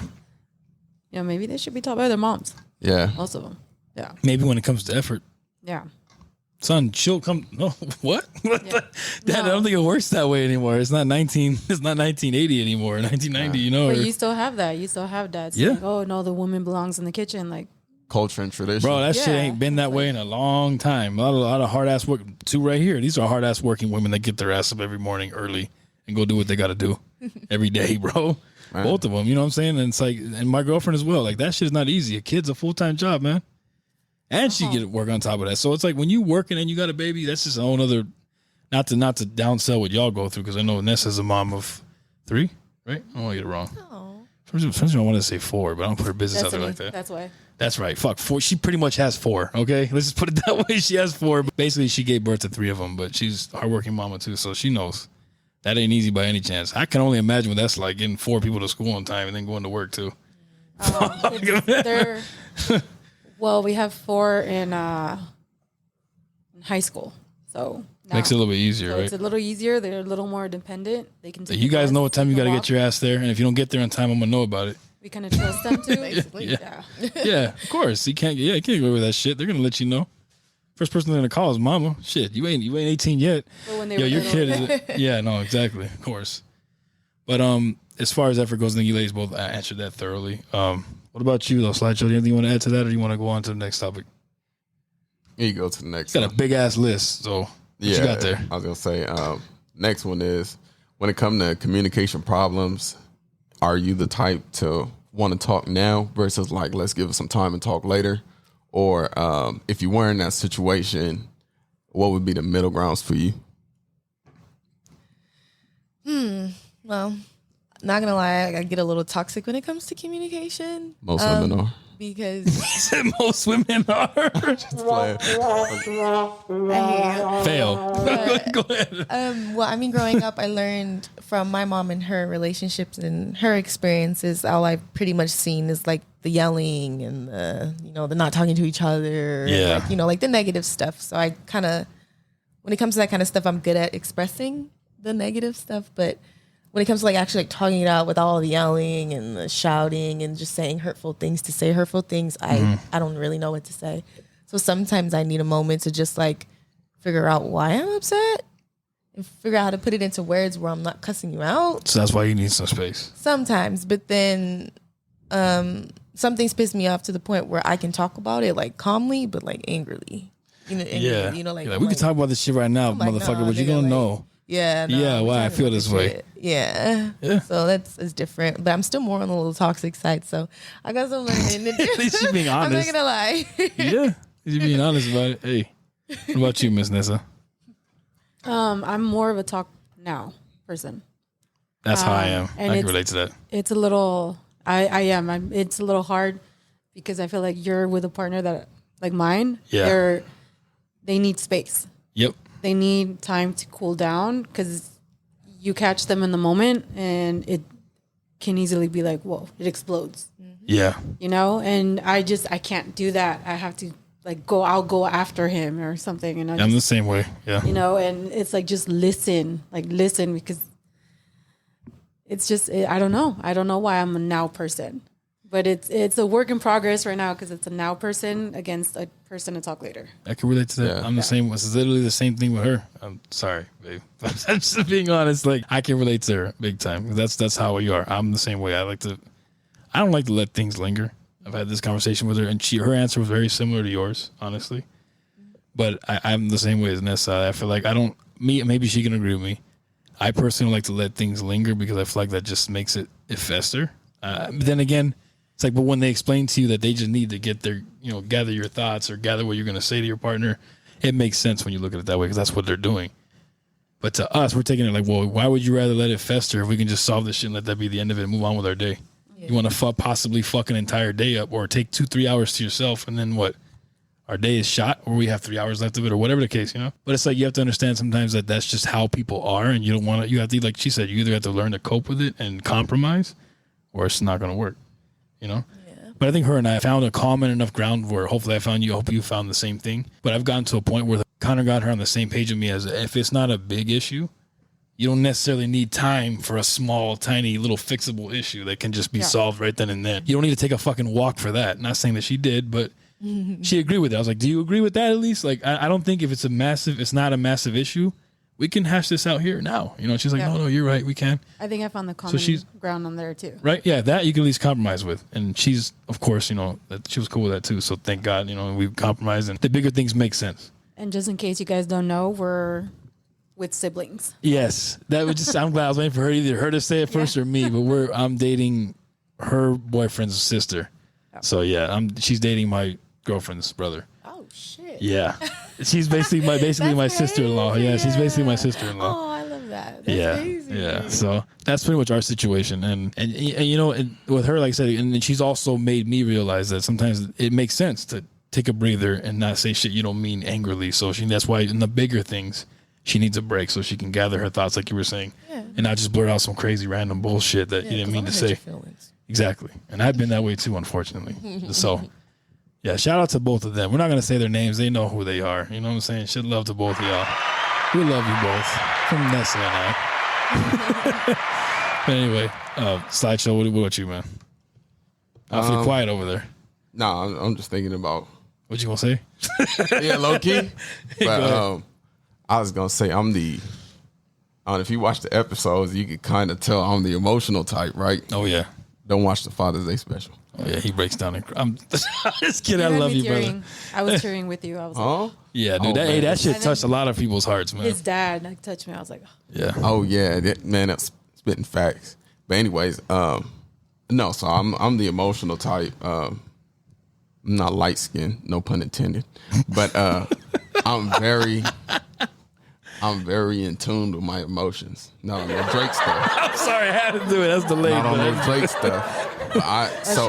Maybe they should be taught by their moms. Yeah. Most of them. Yeah. Maybe when it comes to effort. Yeah. Son, she'll come. No, what? Yeah. Dad, I don't think it works that way anymore. It's not 1980 anymore. 1990, But you still have that. You still have dads. Yeah. Like, oh no, the woman belongs in the kitchen. Like, culture and tradition. bro, that shit ain't been that way in a long time. A lot of hard ass work. 2 right here. These are hard ass working women that get their ass up every morning early and go do what they got to do every day, bro. Man. Both of them, you know what I'm saying? And it's like, and my girlfriend as well. Like, that shit is not easy. A kid's a full-time job, man. And she get work on top of that. So it's like when you working and you got a baby, that's just a whole other, not to downsell what y'all go through, because I know Nessa's a mom of 3, right? I don't want to get it wrong. Oh. Sometimes I want to say 4, but I don't put her business out there like that. That's why. That's right. Fuck, 4. She pretty much has 4. Okay, let's just put it that way. She has 4. Basically, she gave birth to 3 of them, but she's a hardworking mama too, so she knows that ain't easy by any chance. I can only imagine what that's like, getting 4 people to school on time and then going to work too. Well, we have 4 in high school, so makes it a little bit easier, so right? It's a little easier. They're a little more independent. They can. You guys know what time you got to get your ass there, and if you don't get there on time, I'm gonna know about it. We kind of trust them too. Basically. Yeah, of course. You can't go over that shit. They're gonna let you know. First person they're gonna call is mama. Shit, you ain't 18 yet. But when they Yo, were your little. kid is. Yeah, no, exactly, of course. But as far as effort goes, I think you ladies both answered that thoroughly. What about you though, Slideshow? Do you anything you want to add to that, or do you want to go on to the next topic? Here you go to the next. Got a big ass list, so what you got there? I was gonna say, next one is when it comes to communication problems. Are you the type to want to talk now versus like let's give it some time and talk later, or if you were in that situation, what would be the middle grounds for you? Well, not gonna lie, I get a little toxic when it comes to communication. Most women are. Because Most women are. Just playing. Fail. Go ahead. well, I mean, growing up, I learned from my mom and her relationships and her experiences. All I've pretty much seen is like the yelling and the not talking to each other. Yeah. And, like the negative stuff. So I kind of, when it comes to that kind of stuff, I'm good at expressing the negative stuff, but when it comes to like actually like talking it out with all the yelling and the shouting and just saying hurtful things to say hurtful things, I don't really know what to say. So sometimes I need a moment to just like figure out why I'm upset and figure out how to put it into words where I'm not cussing you out. So that's why you need some space. Sometimes, but then some things piss me off to the point where I can talk about it like calmly, but like angrily. Yeah. Like we can talk about this shit right now, like, motherfucker, nah, but you nigga, gonna like, know. Yeah. No, Yeah, I'm why I talking feel about this this way. shit. Yeah. So it's different. But I'm still more on the little toxic side. So I got some learning to do. At least you being I'm not honest. gonna lie. Yeah. You being honest about it. Hey. What about you, Miss Nessa? I'm more of a talk now person. That's how I am. and I can it's- relate to that. It's a little. I am. It's a little hard because I feel like you're with a partner that like mine. Yeah. They need space. Yep. They need time to cool down because you catch them in the moment and it can easily be like, whoa, it explodes, Yeah. and I can't do that. I have to like I'll go after him or something. And I'm the same way. Yeah. and it's like, just listen because it's just, I don't know why I'm a now person, but it's a work in progress right now because it's a now person against a person to talk later. I can relate to that. Yeah. I'm the same. It's literally the same thing with her. I'm sorry, babe. I'm just being honest. Like I can relate to her big time. That's how you are. I'm the same way. I don't like to let things linger. I've had this conversation with her, and her answer was very similar to yours, honestly. But I'm the same way as Nessa. I feel like maybe she can agree with me. I personally don't like to let things linger because I feel like that just makes it fester. But then again, it's like, but when they explain to you that they just need to get their, gather your thoughts or gather what you're going to say to your partner, it makes sense when you look at it that way because that's what they're doing. But to us, we're taking it like, well, why would you rather let it fester if we can just solve this shit and let that be the end of it and move on with our day? Yeah. You want to possibly fuck an entire day up or take 2-3 hours to yourself and then what? Our day is shot or we have 3 hours left of it or whatever the case, But it's like you have to understand sometimes that that's just how people are and you don't want to, you have to, like she said, you either have to learn to cope with it and compromise or it's not going to work, Yeah. But I think her and I found a common enough ground where hopefully I hope you found the same thing. But I've gotten to a point where kind of got her on the same page with me as if it's not a big issue, you don't necessarily need time for a small, tiny, little fixable issue that can just be solved right then and then. You don't need to take a fucking walk for that. Not saying that she did, but she agreed with it. I was like, do you agree with that at least? Like, I don't think if it's not a massive issue, we can hash this out here now. She's like, no, you're right. We can. I think I found the common ground on there too. Right. Yeah. That you can at least compromise with. And she's, of course, that she was cool with that too. So thank God, we've compromised and the bigger things make sense. And just in case you guys don't know, we're with siblings. Yes. That would just, I'm glad I was waiting for either her to say it first or me, but I'm dating her boyfriend's sister. Oh. So yeah, she's dating my girlfriend's brother. Oh shit. Yeah. She's basically my sister-in-law. Yeah, she's basically my sister-in-law. Oh, I love that. That's crazy. Yeah. So that's pretty much our situation. And you know, and with her, like I said, and then she's also made me realize that sometimes it makes sense to take a breather and not say shit you don't mean angrily. So that's why in the bigger things, she needs a break so she can gather her thoughts, like you were saying, and not just blurt out some crazy random bullshit that you didn't mean to say. Exactly. And I've been that way too, unfortunately. So, yeah, shout out to both of them. We're not going to say their names. They know who they are. You know what I'm saying? Shit love to both of y'all. We love you both. From Nessa and I. But anyway, Slideshow, what about you, man? I feel quiet over there. Nah, I'm just thinking about. What you going to say? Yeah, low key. But I was going to say if you watch the episodes, you can kind of tell I'm the emotional type, right? Oh, yeah. Don't watch the Father's Day special. Oh, yeah, he breaks down. I'm just kidding. I love you, brother. I was cheering with you. I was like, yeah, dude. That shit touched a lot of people's hearts, man. his dad touched me. I was like, yeah. Oh, yeah. Man, that's spitting facts. But anyways, no, so I'm the emotional type. I'm not light skinned, no pun intended. But I'm very in tune with my emotions. Not on the Drake stuff. I'm sorry, I had to do it. That's delayed. Not on the Drake stuff. But so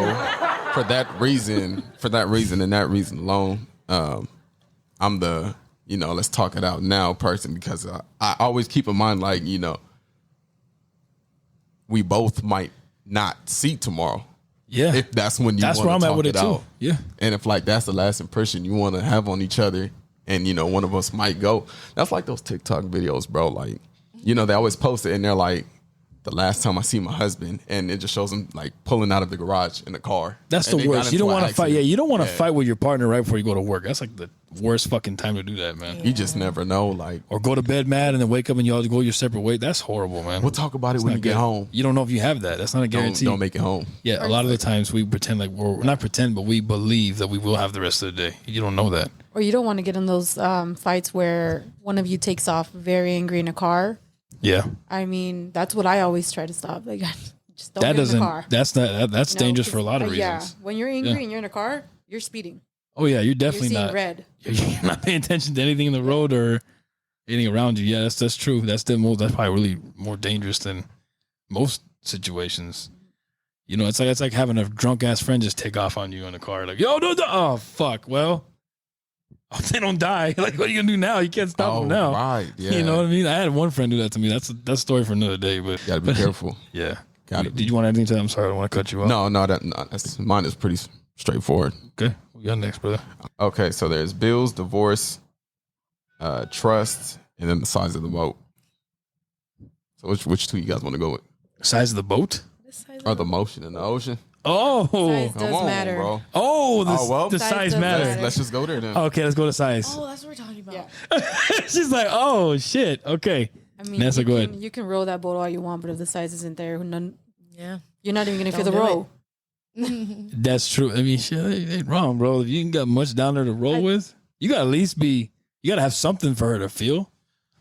for that reason and that reason alone, I'm the, let's talk it out now person, because I always keep in mind, like, we both might not see tomorrow. Yeah. If that's when that's where I'm at with it too. Out. Yeah. And if like that's the last impression you want to have on each other, and one of us might go. That's like those TikTok videos, bro. Like, they always post it and they're like, the last time I see my husband, and it just shows him like pulling out of the garage in the car. That's the worst. You don't want to fight. Yeah, you don't want to fight with your partner right before you go to work. That's like the worst fucking time to do that, man. You just never know, like, or go to bed mad and then wake up and you all go your separate way. That's horrible, man. We'll talk about it when you get home. You don't know if you have that. That's not a guarantee. Don't make it home. Yeah, a lot of the times we pretend like we're not pretend, but we believe that we will have the rest of the day. You don't know that. or you don't want to get in those fights where one of you takes off very angry in a car. Yeah. I mean, that's what I always try to stop. Like, just don't get in the car. That's dangerous for a lot of reasons. Yeah. When you're angry and you're in a car, you're speeding. Oh yeah, you're definitely you're seeing not red. You're not paying attention to anything in the road or anything around you. Yeah, that's true. That's probably really more dangerous than most situations. You know, it's like having a drunk ass friend just take off on you in the car. Like, yo, no, oh fuck. Well, they don't die. Like, what are you gonna do now? You can't stop them now. Right. Yeah. You know what I mean? I had one friend do that to me. That's a story for another day. But gotta be careful. Yeah. Did you want anything to that? I'm sorry, I don't want to cut you off. No, that's mine is pretty straightforward. Okay. We got next, brother. Okay, so there's bills, divorce, trust, and then the size of the boat. So which two you guys want to go with? Size of the boat? Or the motion in the ocean? Oh, size does matter. Bro. Oh, the size matters. Let's just go there then. Okay, let's go to size. Oh, that's what we're talking about. Yeah. She's like, oh shit. Okay. I mean, Nessa, go ahead. You can roll that boat all you want, but if the size isn't there, you're not even gonna feel Don't the do roll. That's true. I mean, shit, it ain't wrong, bro. If you ain't got much down there to roll with, you gotta at least you gotta have something for her to feel,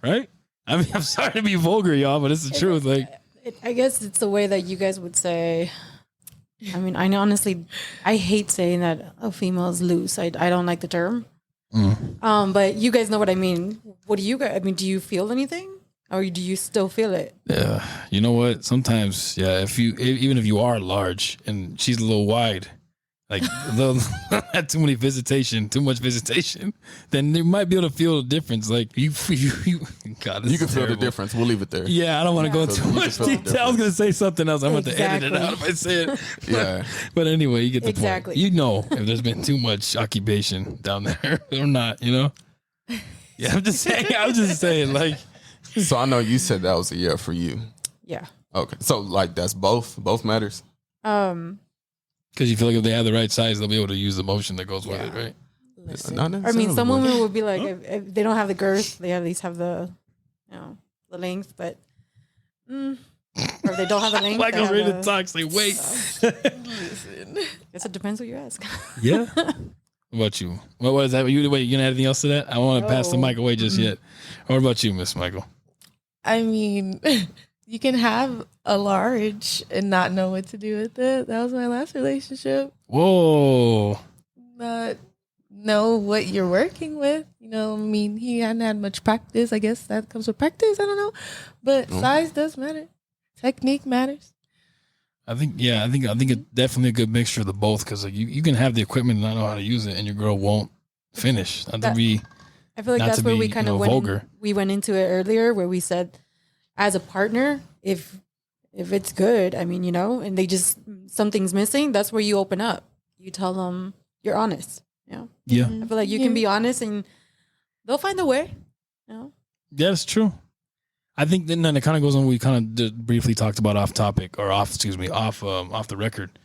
right? I mean, I'm sorry to be vulgar, y'all, but it's the truth. Like, I guess it's the way that you guys would say. I mean, I hate saying that a female is loose. I don't like the term. But you guys know what I mean. What do you guys? I mean, do you feel anything, or do you still feel it? yeah, you know what? Sometimes, yeah, even if you are large and she's a little wide, like too much visitation, then you might be able to feel the difference. Like God, you can feel the difference. We'll leave it there. Yeah, I don't want to go into too much detail. I was going to say something else. I'm going to edit it out if I say it. Yeah. But anyway, you get the Exactly. point. You know if there's been too much occupation down there or not, you know? Yeah, I'm just saying, like. So I know you said that was a yeah for you. Yeah. Okay. So like that's both matters? Because you feel like if they have the right size, they'll be able to use the motion that goes with it, right? Listen. Not I mean, necessarily, some but- women would be like, if they don't have the girth, they at least have the, the length. But or if they don't have the length, Michael's they ready have to talk. Say, wait. Listen. Guess it depends who you ask. Yeah. What about you? What was that? You gonna add anything else to that? I don't want to pass the mic away just yet. What about you, Miss Michael? I mean, you can have a large and not know what to do with it. That was my last relationship. Whoa. Not know what you're working with. You know, I mean, he hadn't had much practice. I guess that comes with practice. I don't know, but size does matter. Technique matters. I think it's definitely a good mixture of the both because like, you can have the equipment and not know how to use it, and your girl won't finish. I feel like that's where we kind of went into it earlier, where we said, as a partner, if it's good, I mean, you know, and they just something's missing, that's where you open up. You tell them you're honest. You know? Yeah. I feel like you can be honest, and they'll find a way. You know? Yeah, that's true. I think then it kind of goes on. We kind of briefly talked about off the record.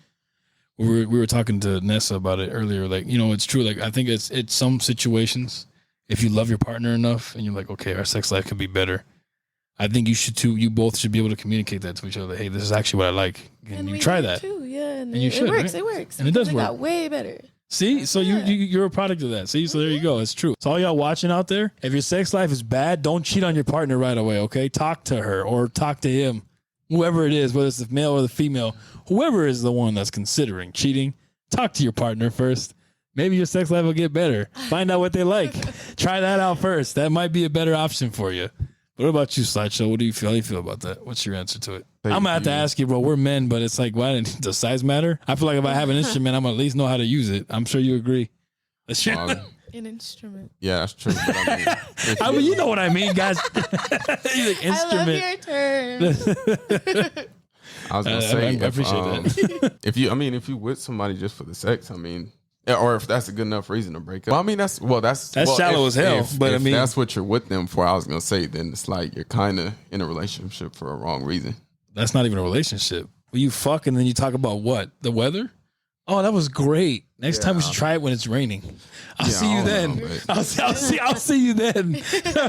We were talking to Nessa about it earlier. Like, you know, it's true. Like, I think it's some situations. If you love your partner enough and you're like, okay, our sex life could be better. I think you both should be able to communicate that to each other. Hey, this is actually what I like. And you try that. Too, yeah, and you should. It works. Right? It works. And it does work. work. Got way better. See, so you're a product of that. See, so there you go. It's true. So all y'all watching out there, if your sex life is bad, don't cheat on your partner right away. Okay, talk to her or talk to him, whoever it is, whether it's the male or the female, whoever is the one that's considering cheating. Talk to your partner first. Maybe your sex life will get better. Find out what they like. Try that out first. That might be a better option for you. What about you, Slideshow? What do you feel? How do you feel about that? What's your answer to it? I'm gonna have to ask you, bro. We're men, but it's like, why does size matter? I feel like if I have an instrument, I'm gonna at least know how to use it. I'm sure you agree. An instrument. Yeah, that's true. But I mean, you know what I mean, guys. Like, instrument. I love your turn. I was gonna say, I appreciate that. if you with somebody just for the sex, I mean, or if that's a good enough reason to break up. Well, I mean, that's shallow as hell. But if I mean, that's what you're with them for. I was gonna say, then it's like you're kind of in a relationship for a wrong reason. That's not even a relationship. Well, you fuck and then you talk about what? The weather? Oh, that was great. Next time we should try it when it's raining. I'll see you then. I'll see you then.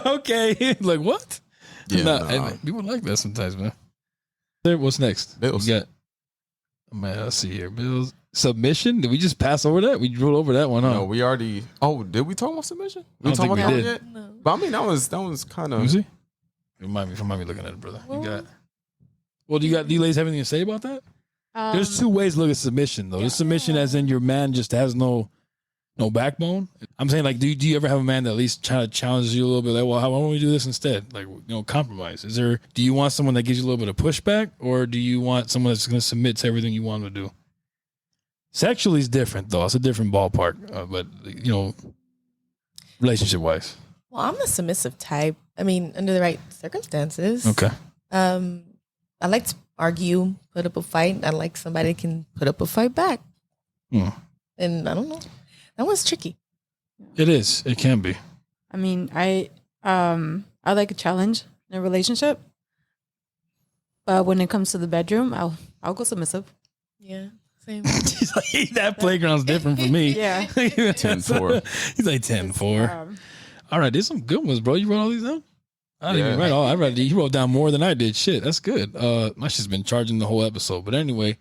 Okay. Like what? Yeah. People like that sometimes, man. What's next? Bills. You got, man, let's see here. Bills. Submission? Did we just pass over that? We rolled over that one, huh? No, we already. Oh, did we talk about submission? I don't think we did. Yet? No. But I mean, that was kind of. Let me see. Remind me looking at it, brother. You got. Well, do you ladies have anything to say about that? There's two ways to look at submission, though. There's submission as in your man just has no backbone. I'm saying, like, do you ever have a man that at least challenges you a little bit? Like, well, why don't we do this instead? Like, you know, compromise. Do you want someone that gives you a little bit of pushback, or do you want someone that's going to submit to everything you want them to do? Sexually is different, though. It's a different ballpark, but, you know, relationship wise. Well, I'm the submissive type. I mean, under the right circumstances. Okay. I like to argue, put up a fight. I like somebody that can put up a fight back. And I don't know. That one's tricky. It is. It can be. I mean, I like a challenge in a relationship. But when it comes to the bedroom, I'll go submissive. Yeah. Same. He's like, that playground's different for me. Yeah. 10-4. He's like 10-4. All right, there's some good ones, bro. You wrote all these down? I didn't even write all. You wrote down more than I did. Shit, that's good. My shit's been charging the whole episode. But anyway,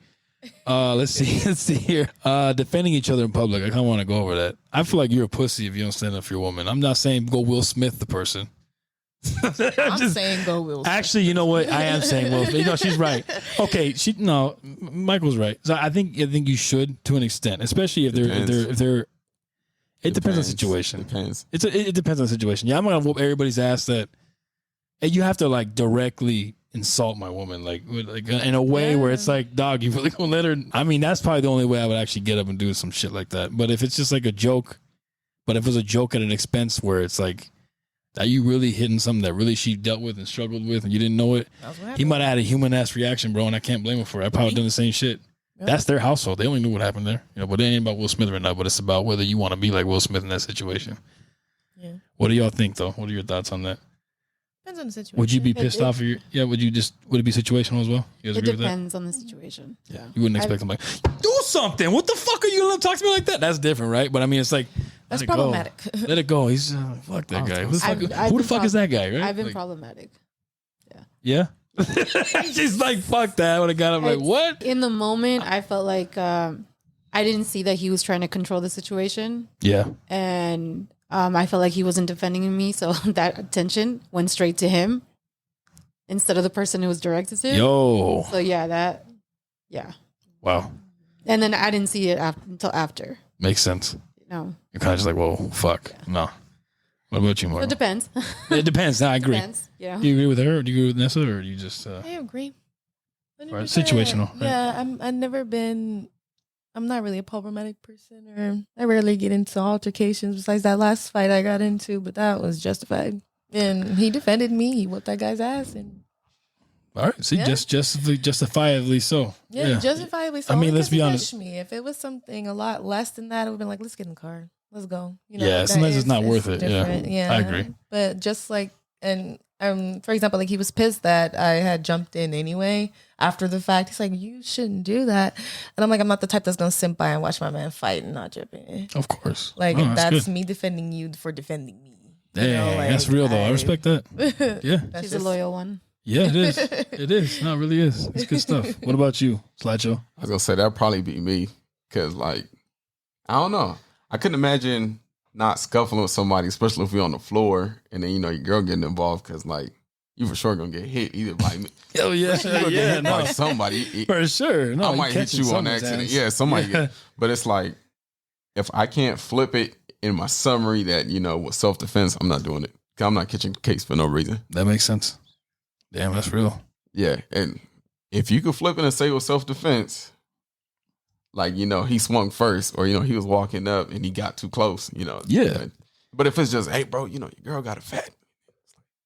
let's see here. Defending each other in public. I kind of want to go over that. I feel like you're a pussy if you don't stand up for your woman. I'm not saying go Will Smith the person. I'm saying go Will Smith. Actually, you know what? I am saying Will Smith. You know, she's right. Okay, Michael's right. So I think you should to an extent, especially if they're. It depends on the situation. It depends on the situation. Yeah, I'm not gonna whoop everybody's ass that. And you have to like directly insult my woman, like in a way where it's like, dog, you really gonna let her? I mean, that's probably the only way I would actually get up and do some shit like that. But if it's just like a joke, but if it was a joke at an expense where it's like, are you really hitting something that really she dealt with and struggled with and you didn't know it? He might have had a human ass reaction, bro, and I can't blame him for it. I probably done the same shit. Yep. That's their household. They only knew what happened there. You know, but it ain't about Will Smith or not, but it's about whether you want to be like Will Smith in that situation. Yeah. What do y'all think though? What are your thoughts on that? Depends on the situation. Would you be pissed off? Would it be situational as well? You guys agree with that? It depends on the situation. Yeah. You wouldn't expect them like, do something. What the fuck are you going to talk to me like that? That's different, right? But I mean, it's like, that's problematic. Let it go. He's fuck that guy. Who the fuck is that guy, right? I've been problematic. Yeah? She's like, fuck that. I would have got him like, what? In the moment, I felt like I didn't see that he was trying to control the situation. Yeah. And I felt like he wasn't defending me, so that attention went straight to him instead of the person it was directed to. Yo. So Wow. And then I didn't see it until after. Makes sense. No. You're kind of just like, well, fuck. Yeah. No. What about you, Mark? It depends. It depends. No, I agree. Depends. Yeah. Do you agree with her, or do you agree with Nessa, or do you just? I agree. Right, situational. Right? Yeah, I've never been. I'm not really a problematic person, or I rarely get into altercations. Besides that last fight I got into, but that was justified, and he defended me. He whooped that guy's ass, and all right. See, justifiably so. Yeah, justifiably so. I mean, let's be honest. Me. If it was something a lot less than that, I would have been like, let's get in the car. Let's go. You know, yeah, sometimes it's not worth it. Yeah, I agree. But just like, and for example, like he was pissed that I had jumped in anyway after the fact. He's like, you shouldn't do that. And I'm like, I'm not the type that's going to sit by and watch my man fight and not jump in. Of course. Like, that's me defending you for defending me. Dang, like, that's real though. I respect that. Yeah. She's a loyal one. Yeah, it is. It is. No, it really is. It's good stuff. What about you, Slideshow? I was going to say that'd probably be me because, like, I don't know. I couldn't imagine not scuffling with somebody, especially if we're on the floor and then, you know, your girl getting involved because, like, you for sure going to get hit either by me. Oh, yeah. Yeah, by somebody. For sure. No, I might hit you on accident. Ass. Yeah, somebody. Yeah. But it's like, if I can't flip it in my summary that, you know, with self-defense, I'm not doing it. I'm not catching the case for no reason. That makes sense. Damn, that's real. Yeah, and if you could flip it and say with self-defense, like, you know, he swung first or, you know, he was walking up and he got too close, you know. Yeah. But if it's just, hey, bro, you know, your girl got a fat.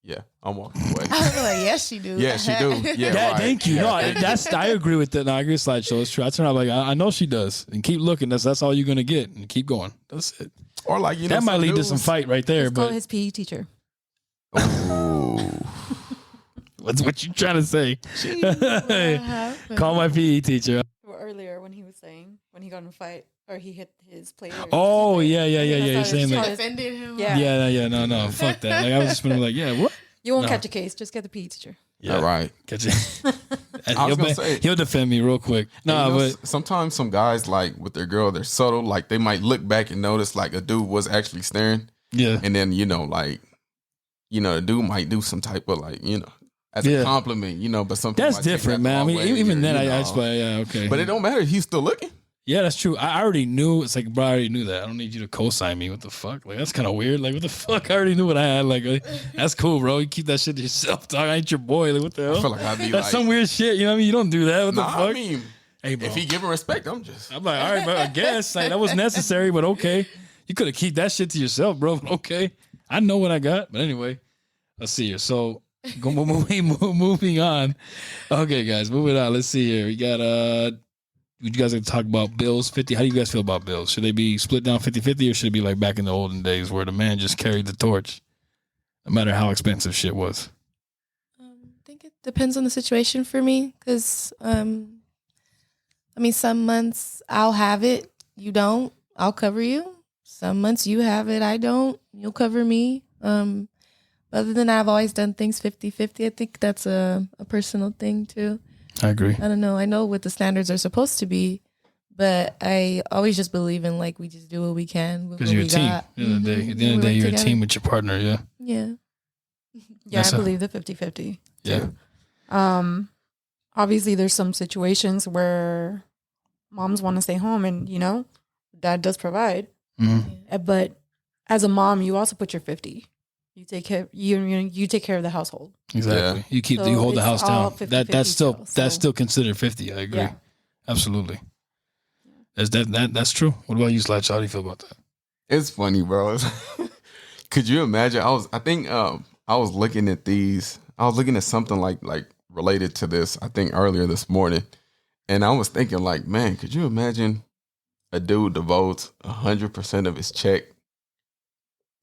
Yeah, I'm walking away. I was like, yes, she do. Yeah, she do. Yeah, right. Thank you. No, I agree with that. No, I agree with Slideshow. It's true. I turn out like, I know she does. And keep looking. That's all you're going to get. And keep going. That's it. Or like, you know, that might lead to some fight right there. Let's call his PE teacher. What you trying to say? Call my PE teacher. Well, earlier when he was saying when he got in a fight or he hit his player. Oh yeah. You're saying like defended him. Yeah. No, fuck that. Like I was just been like, yeah, what? You won't catch a case. Just get the PE teacher. Yeah, right. Catch it. He'll defend me real quick. No, but sometimes some guys like with their girl, they're subtle. Like they might look back and notice like a dude was actually staring. Yeah, and then you know, like, you know, the dude might do some type of like, you know, as a compliment, you know, but something that's different, man. I mean, even then, I explain, okay. But it don't matter if he's still looking. Yeah, that's true. I already knew. It's like, bro, I already knew that. I don't need you to co-sign me. What the fuck? Like, that's kind of weird. Like, what the fuck? I already knew what I had. Like, that's cool, bro. You keep that shit to yourself, dog. I ain't your boy. Like, what the hell? I feel like I'd be that's some weird shit. You know what I mean? You don't do that. What the fuck? I mean, hey, bro. If he giving respect, I'm like, all right, bro. I guess like, that was necessary, but okay. You could have keep that shit to yourself, bro. Okay. I know what I got, but anyway, let's see here. So. Moving on. Okay, guys, moving on. Let's see here. We got you guys are talk about bills 50. How do you guys feel about bills? Should they be split down 50-50 or should it be like back in the olden days where the man just carried the torch no matter how expensive shit was? I think it depends on the situation for me because I mean, some months I'll have it, you don't, I'll cover you. Some months you have it, I don't, you'll cover me. Other than that, I've always done things 50-50. I think that's a personal thing too. I agree. I don't know. I know what the standards are supposed to be, but I always just believe in like we just do what we can. Because you're a team. At the end of the day, you're a team with your partner. Yeah. Yeah. Yeah, I believe the 50-50. Yeah. Obviously, there's some situations where moms want to stay home, and you know, dad does provide. Mm-hmm. But as a mom, you also put your 50. You take care. You take care of the household. Exactly. Yeah. You hold the house down. That's still considered 50. I agree. Yeah. Absolutely. That's true. What about you, Slatch? How do you feel about that? It's funny, bro. Could you imagine? I was looking at these. I was looking at something like related to this. I think earlier this morning, and I was thinking like, man, could you imagine a dude devotes 100% of his check,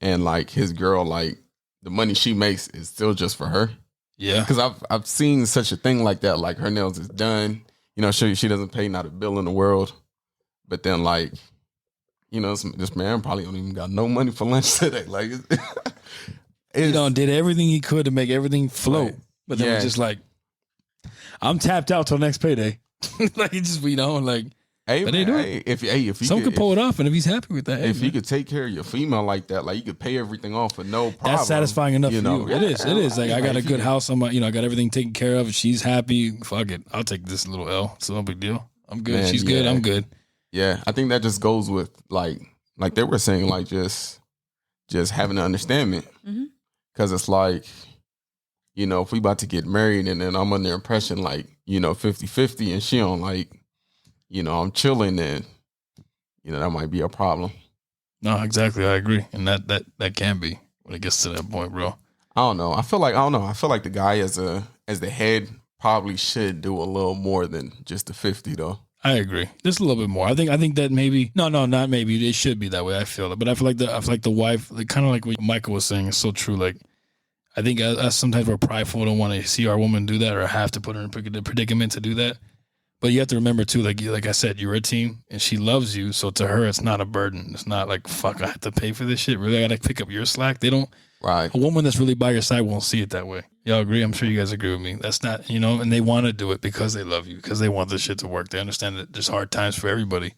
and like his girl, like the money she makes is still just for her? Yeah, because I've seen such a thing like that. Like her nails is done. You know, she doesn't pay not a bill in the world, but then like, you know, this man probably don't even got no money for lunch today. Like, you know, did everything he could to make everything float, but then was just like, I'm tapped out till next payday. Like he just, you know, like, hey, but man, they do it. If some could pull it off, and if he's happy with that, if you could take care of your female like that, like you could pay everything off for no problem. That's satisfying enough for you. It is. Like I got a good house on my, you know, I got everything taken care of. She's happy. Fuck it, I'll take this little L. It's no big deal. I'm good. Man, she's good. I'm good. Yeah, I think that just goes with like like they were saying, like just having an understanding. Because it's like, you know, if we about to get married and then I'm under the impression like, you know, 50-50 and she on like, you know, I'm chilling, then, you know, that might be a problem. No, exactly. I agree. And that can be when it gets to that point, bro. I don't know. I feel like the guy as the head probably should do a little more than just the 50 though. I agree. Just a little bit more. I think that maybe not maybe it should be that way. I feel it, but I feel like the wife, like, kind of like what Mykell was saying, is so true. Like, I think us sometimes we're prideful, don't want to see our woman do that or have to put her in a predicament to do that. But you have to remember too, like I said, you're a team and she loves you, so to her it's not a burden. It's not like, fuck, I have to pay for this shit. Really, I got to pick up your slack. They don't. Right. A woman that's really by your side won't see it that way. Y'all agree? I'm sure you guys agree with me. That's not, you know, and they want to do it because they love you, because they want this shit to work. They understand that there's hard times for everybody.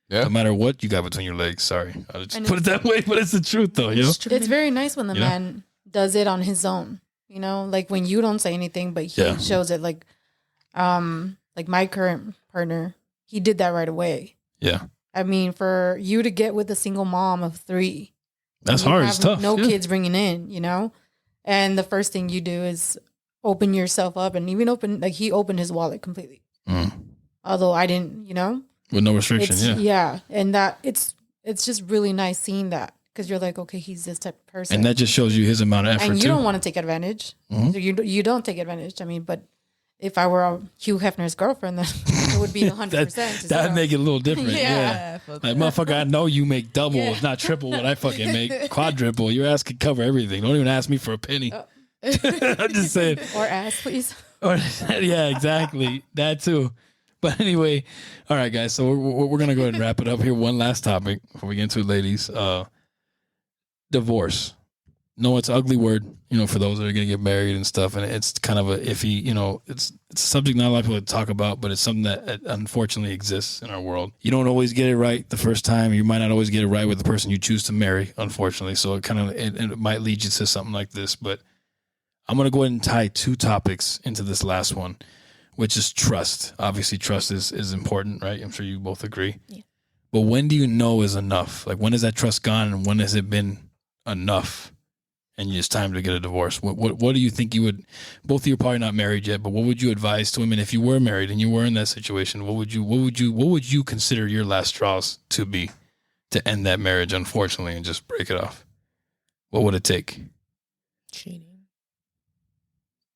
Yeah. No matter what you got between your legs. Sorry. I'll just put it that way, but it's the truth though, you know? It's very nice when the man does it on his own, you know, like when you don't say anything, but he shows it, like my current partner, he did that right away. Yeah. I mean, for you to get with a single mom of 3, that's hard. It's tough. No kids bringing in, you know? And the first thing you do is open yourself up, and even he opened his wallet completely. Although I didn't, you know? With no restriction, Yeah. And that it's just really nice seeing that, because you're like, okay, he's this type of person. And that just shows you his amount of effort, and you don't want to take advantage. So you don't take advantage. I mean, but if I were Hugh Hefner's girlfriend, then it would be 100%. That'd make it a little different. Yeah. Like, motherfucker, I know you make double, if not triple, what I fucking make. Quadruple. Your ass can cover everything. Don't even ask me for a penny. I'm just saying. Or ass, please. Yeah, exactly. That too. But anyway, all right, guys. So we're going to go ahead and wrap it up here. One last topic before we get into it, ladies. Divorce. No, it's an ugly word, you know, for those that are going to get married and stuff. And it's kind of a iffy, you know, it's a subject not a lot of people talk about, but it's something that unfortunately exists in our world. You don't always get it right the first time. You might not always get it right with the person you choose to marry, unfortunately. So it might lead you to something like this. But I'm going to go ahead and tie 2 topics into this last one, which is trust. Obviously, trust is important, right? I'm sure you both agree. Yeah. But when do you know is enough? Like, when is that trust gone, and when has it been enough? And it's time to get a divorce. What do you think you would? Both of you are probably not married yet, but what would you advise to women if you were married and you were in that situation? What would you consider your last straws to be to end that marriage, unfortunately, and just break it off? What would it take? Cheating.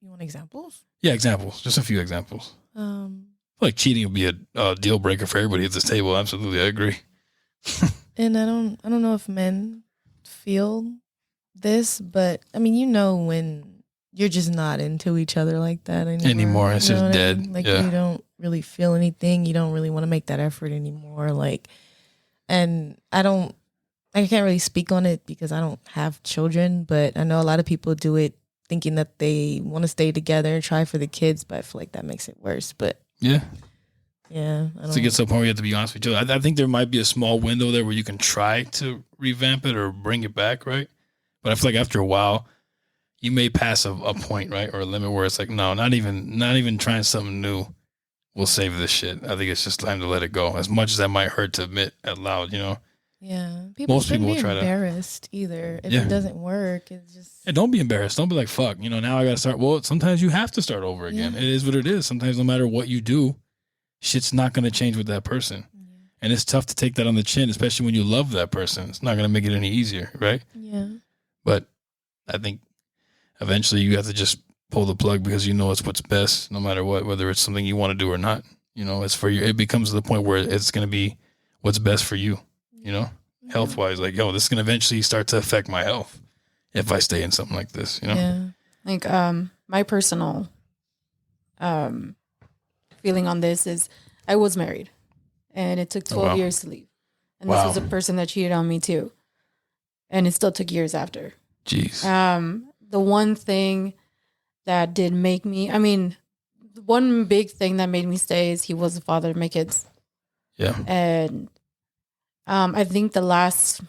You want examples? Yeah, examples. Just a few examples. I feel like cheating would be a deal breaker for everybody at this table. Absolutely, I agree. And I don't know if men feel this, but I mean, you know, when you're just not into each other like that anymore. It's just dead. I mean? Like, you don't really feel anything. You don't really want to make that effort anymore. Like, and I can't really speak on it because I don't have children, but I know a lot of people do it thinking that they want to stay together and try for the kids, but I feel like that makes it worse. But yeah. So it gets to the point where you have to be honest with each other. I think there might be a small window there where you can try to revamp it or bring it back, right? But I feel like after a while, you may pass a point, right, or a limit where it's like, no, not even trying something new will save this shit. I think it's just time to let it go. As much as that might hurt to admit out loud, you know. Yeah, most people will try to embarrassed either if it doesn't work. It's just don't be embarrassed. Don't be like, fuck, you know. Now I got to start. Well, sometimes you have to start over again. It is what it is. Sometimes no matter what you do, shit's not going to change with that person. And it's tough to take that on the chin, especially when you love that person. It's not going to make it any easier, right? Yeah. But I think eventually you have to just pull the plug because you know it's what's best, no matter what, whether it's something you want to do or not. You know, it's for you. It becomes to the point where it's going to be what's best for you, you know, health wise. Like, this is going to eventually start to affect my health if I stay in something like this, you know? Yeah. Like, my personal feeling on this is I was married and it took 12 years to leave. And this was a person that cheated on me too. And it still took years after. Jeez. The one thing that did make me, the one big thing that made me stay is he was the father of my kids. Yeah. And I think the last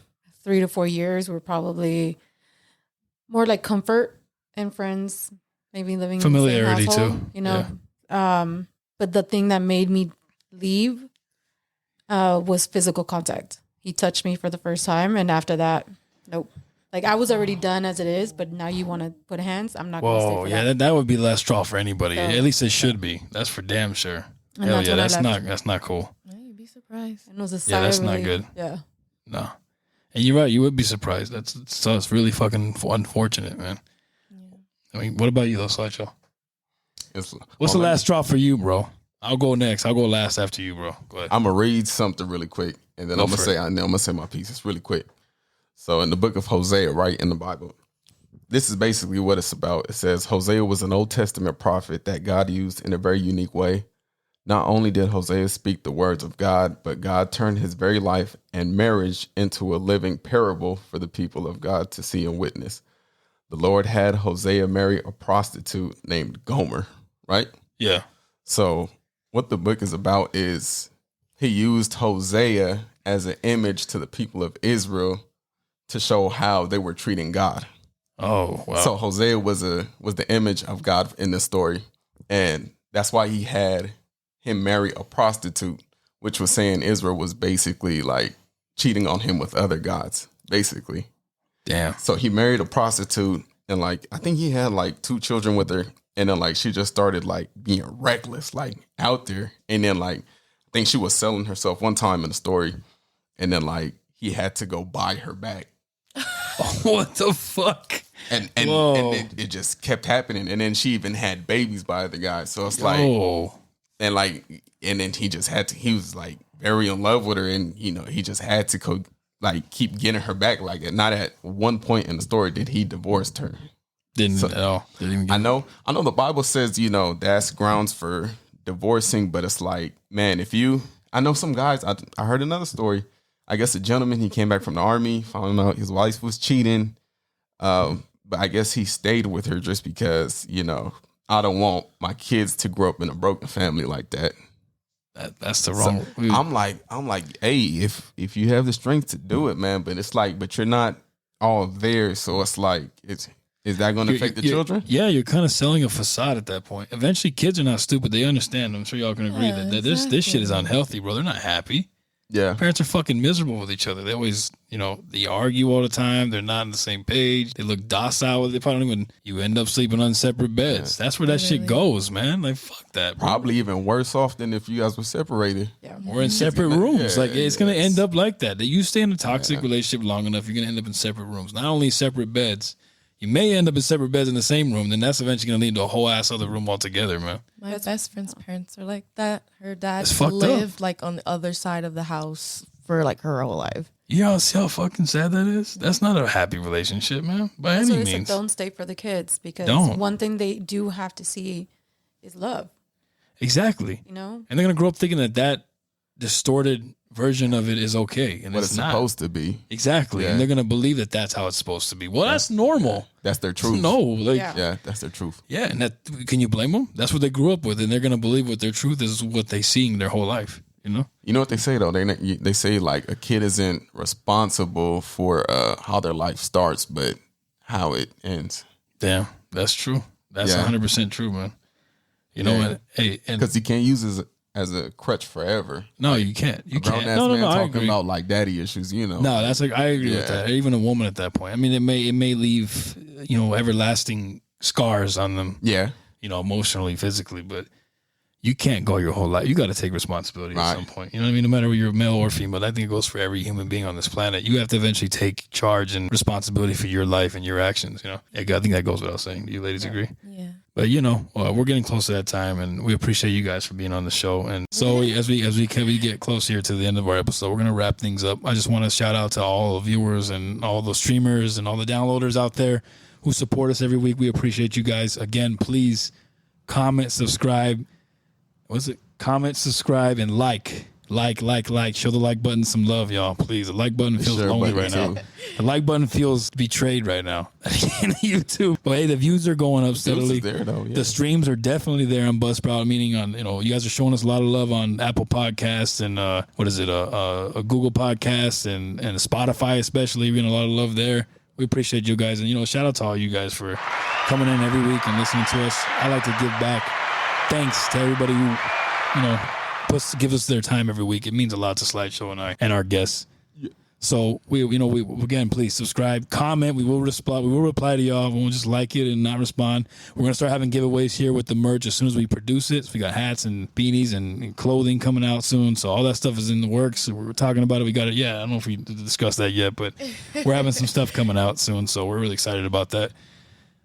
3 to 4 years were probably more like comfort and friends, maybe living familiarity in the same household, too. You know. Yeah. But the thing that made me leave was physical contact. he touched me for the first time, and after that, nope. Like I was already done as it is, but now you want to put hands. I'm not going to stay Whoa, for yeah, that. that would be the last straw for anybody. So- At least it should be. That's for damn sure. And Hell that's yeah, when I that's left. not cool. Yeah, you'd be surprised. And it was a Yeah, sigh that's of not relief. good. Yeah. No. And you're right, you would be surprised. It's really fucking unfortunate, man. I mean, what about you though, Slideshow? What's the last straw for you, bro? I'll go next. I'll go last after you, bro. Go ahead. I'm gonna read something really quick, and then I'm gonna say my piece. It's really quick. So in the book of Hosea, right in the Bible, this is basically what it's about. It says Hosea was an Old Testament prophet that God used in a very unique way. Not only did Hosea speak the words of God, but God turned his very life and marriage into a living parable for the people of God to see and witness. The Lord had Hosea marry a prostitute named Gomer, right? Yeah. So what the book is about is he used Hosea as an image to the people of Israel to show how they were treating God. Oh, wow. So Hosea was the image of God in this story. And that's why he had him marry a prostitute, which was saying Israel was basically like cheating on him with other gods, basically. Damn. So he married a prostitute, and like I think he had like 2 children with her, and then like she just started like being reckless, like out there. And then like I think she was selling herself one time in the story, and then like he had to go buy her back. What the fuck? And Whoa. it just kept happening. And then she even had babies by other guys. So it's like, Oh, and like, and then he was like very in love with her, and you know, he just had to keep getting her back. Like, not at one point in the story did he divorce her. didn't at all. Didn't even get I know the Bible says, you know, that's grounds for divorcing, but it's like, man, I know some guys, I heard another story. I guess a gentleman, he came back from the army, found out his wife was cheating. But I guess he stayed with her just because, you know, I don't want my kids to grow up in a broken family like that. That's the wrong. So I'm like, hey, if you have the strength to do it, man, but it's like, but you're not all there. So it's like, is that going to affect the children? Yeah, you're kind of selling a facade at that point. Eventually, kids are not stupid. They understand. I'm sure y'all can agree that this shit is unhealthy, bro. They're not happy. Yeah. Parents are fucking miserable with each other. They always, they argue all the time. They're not on the same page. They look docile. They probably don't even, you end up sleeping on separate beds. Yeah. That's where that shit goes, man. Like, fuck that, bro. Probably even worse off than if you guys were separated. Yeah. Or in separate rooms. It's going to end up like that. You stay in a toxic relationship long enough, you're going to end up in separate rooms. Not only separate beds, you may end up in separate beds in the same room. Then that's eventually going to lead to a whole ass other room altogether, man. My best friend's parents are like that. Her dad It's fucked lived like on the other side of the house for like her whole life. You see how fucking sad that is? That's not a happy relationship, man, by That's any what I said, means. don't stay for the kids, because Don't. one thing they do have to see is love. Exactly. You know? And they're going to grow up thinking that distorted version of it is okay. And What it's it's not. supposed to be. Exactly. Yeah. And they're going to believe that that's how it's supposed to be. Well, that's normal. That's their truth. No. Yeah, that's their truth. Yeah. And can you blame them? That's what they grew up with. And they're going to believe what their truth is what they seeing their whole life. You know what they say, though? They say, like, a kid isn't responsible for how their life starts, but how it ends. Damn. That's true. That's 100% true, man. You know what? Hey, because you can't use it as a crutch forever. No, you can't. You can't. No, I talking agree. about like daddy issues, No, that's like, I agree with that. Even a woman at that point. I mean, it may leave, everlasting scars on them. Yeah. Emotionally, physically, but you can't go your whole life. You got to take responsibility at some point. You know what I mean? No matter whether you're male or female, I think it goes for every human being on this planet. You have to eventually take charge and responsibility for your life and your actions. I think that goes without saying. Do you ladies agree? Yeah. But we're getting close to that time, and we appreciate you guys for being on the show. And so as we get close here to the end of our episode, we're gonna wrap things up. I just want to shout out to all the viewers and all the streamers and all the downloaders out there who support us every week. We appreciate you guys. Again, please comment, subscribe. Comment, subscribe, and like. Show the like button some love, y'all. Please. The like button feels lonely right now. The like button feels betrayed right now. YouTube. But hey, the views are going up steadily. There, though, yeah. The streams are definitely there on Buzzsprout, meaning on, you guys are showing us a lot of love on Apple Podcasts and a Google Podcasts and Spotify especially. We're getting a lot of love there. We appreciate you guys. And, shout out to all you guys for coming in every week and listening to us. I like to give back thanks to everybody who, gives us their time every week. It means a lot to Slideshow and I and our guests. So we again, please subscribe, comment. We will respond. We will reply to y'all. We won't just like it and not respond. We're gonna start having giveaways here with the merch as soon as we produce it. So we got hats and beanies and clothing coming out soon. So all that stuff is in the works. So we're talking about it. We got it. Yeah, I don't know if we discussed that yet, but we're having some stuff coming out soon. So we're really excited about that.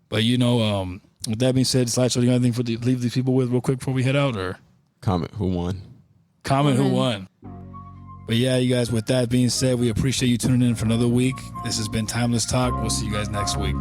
But with that being said, Slideshow, do you got anything to leave these people with real quick before we head out, or comment who won? Comment who won. But yeah, you guys, with that being said, we appreciate you tuning in for another week. This has been Timeless Talk. We'll see you guys next week.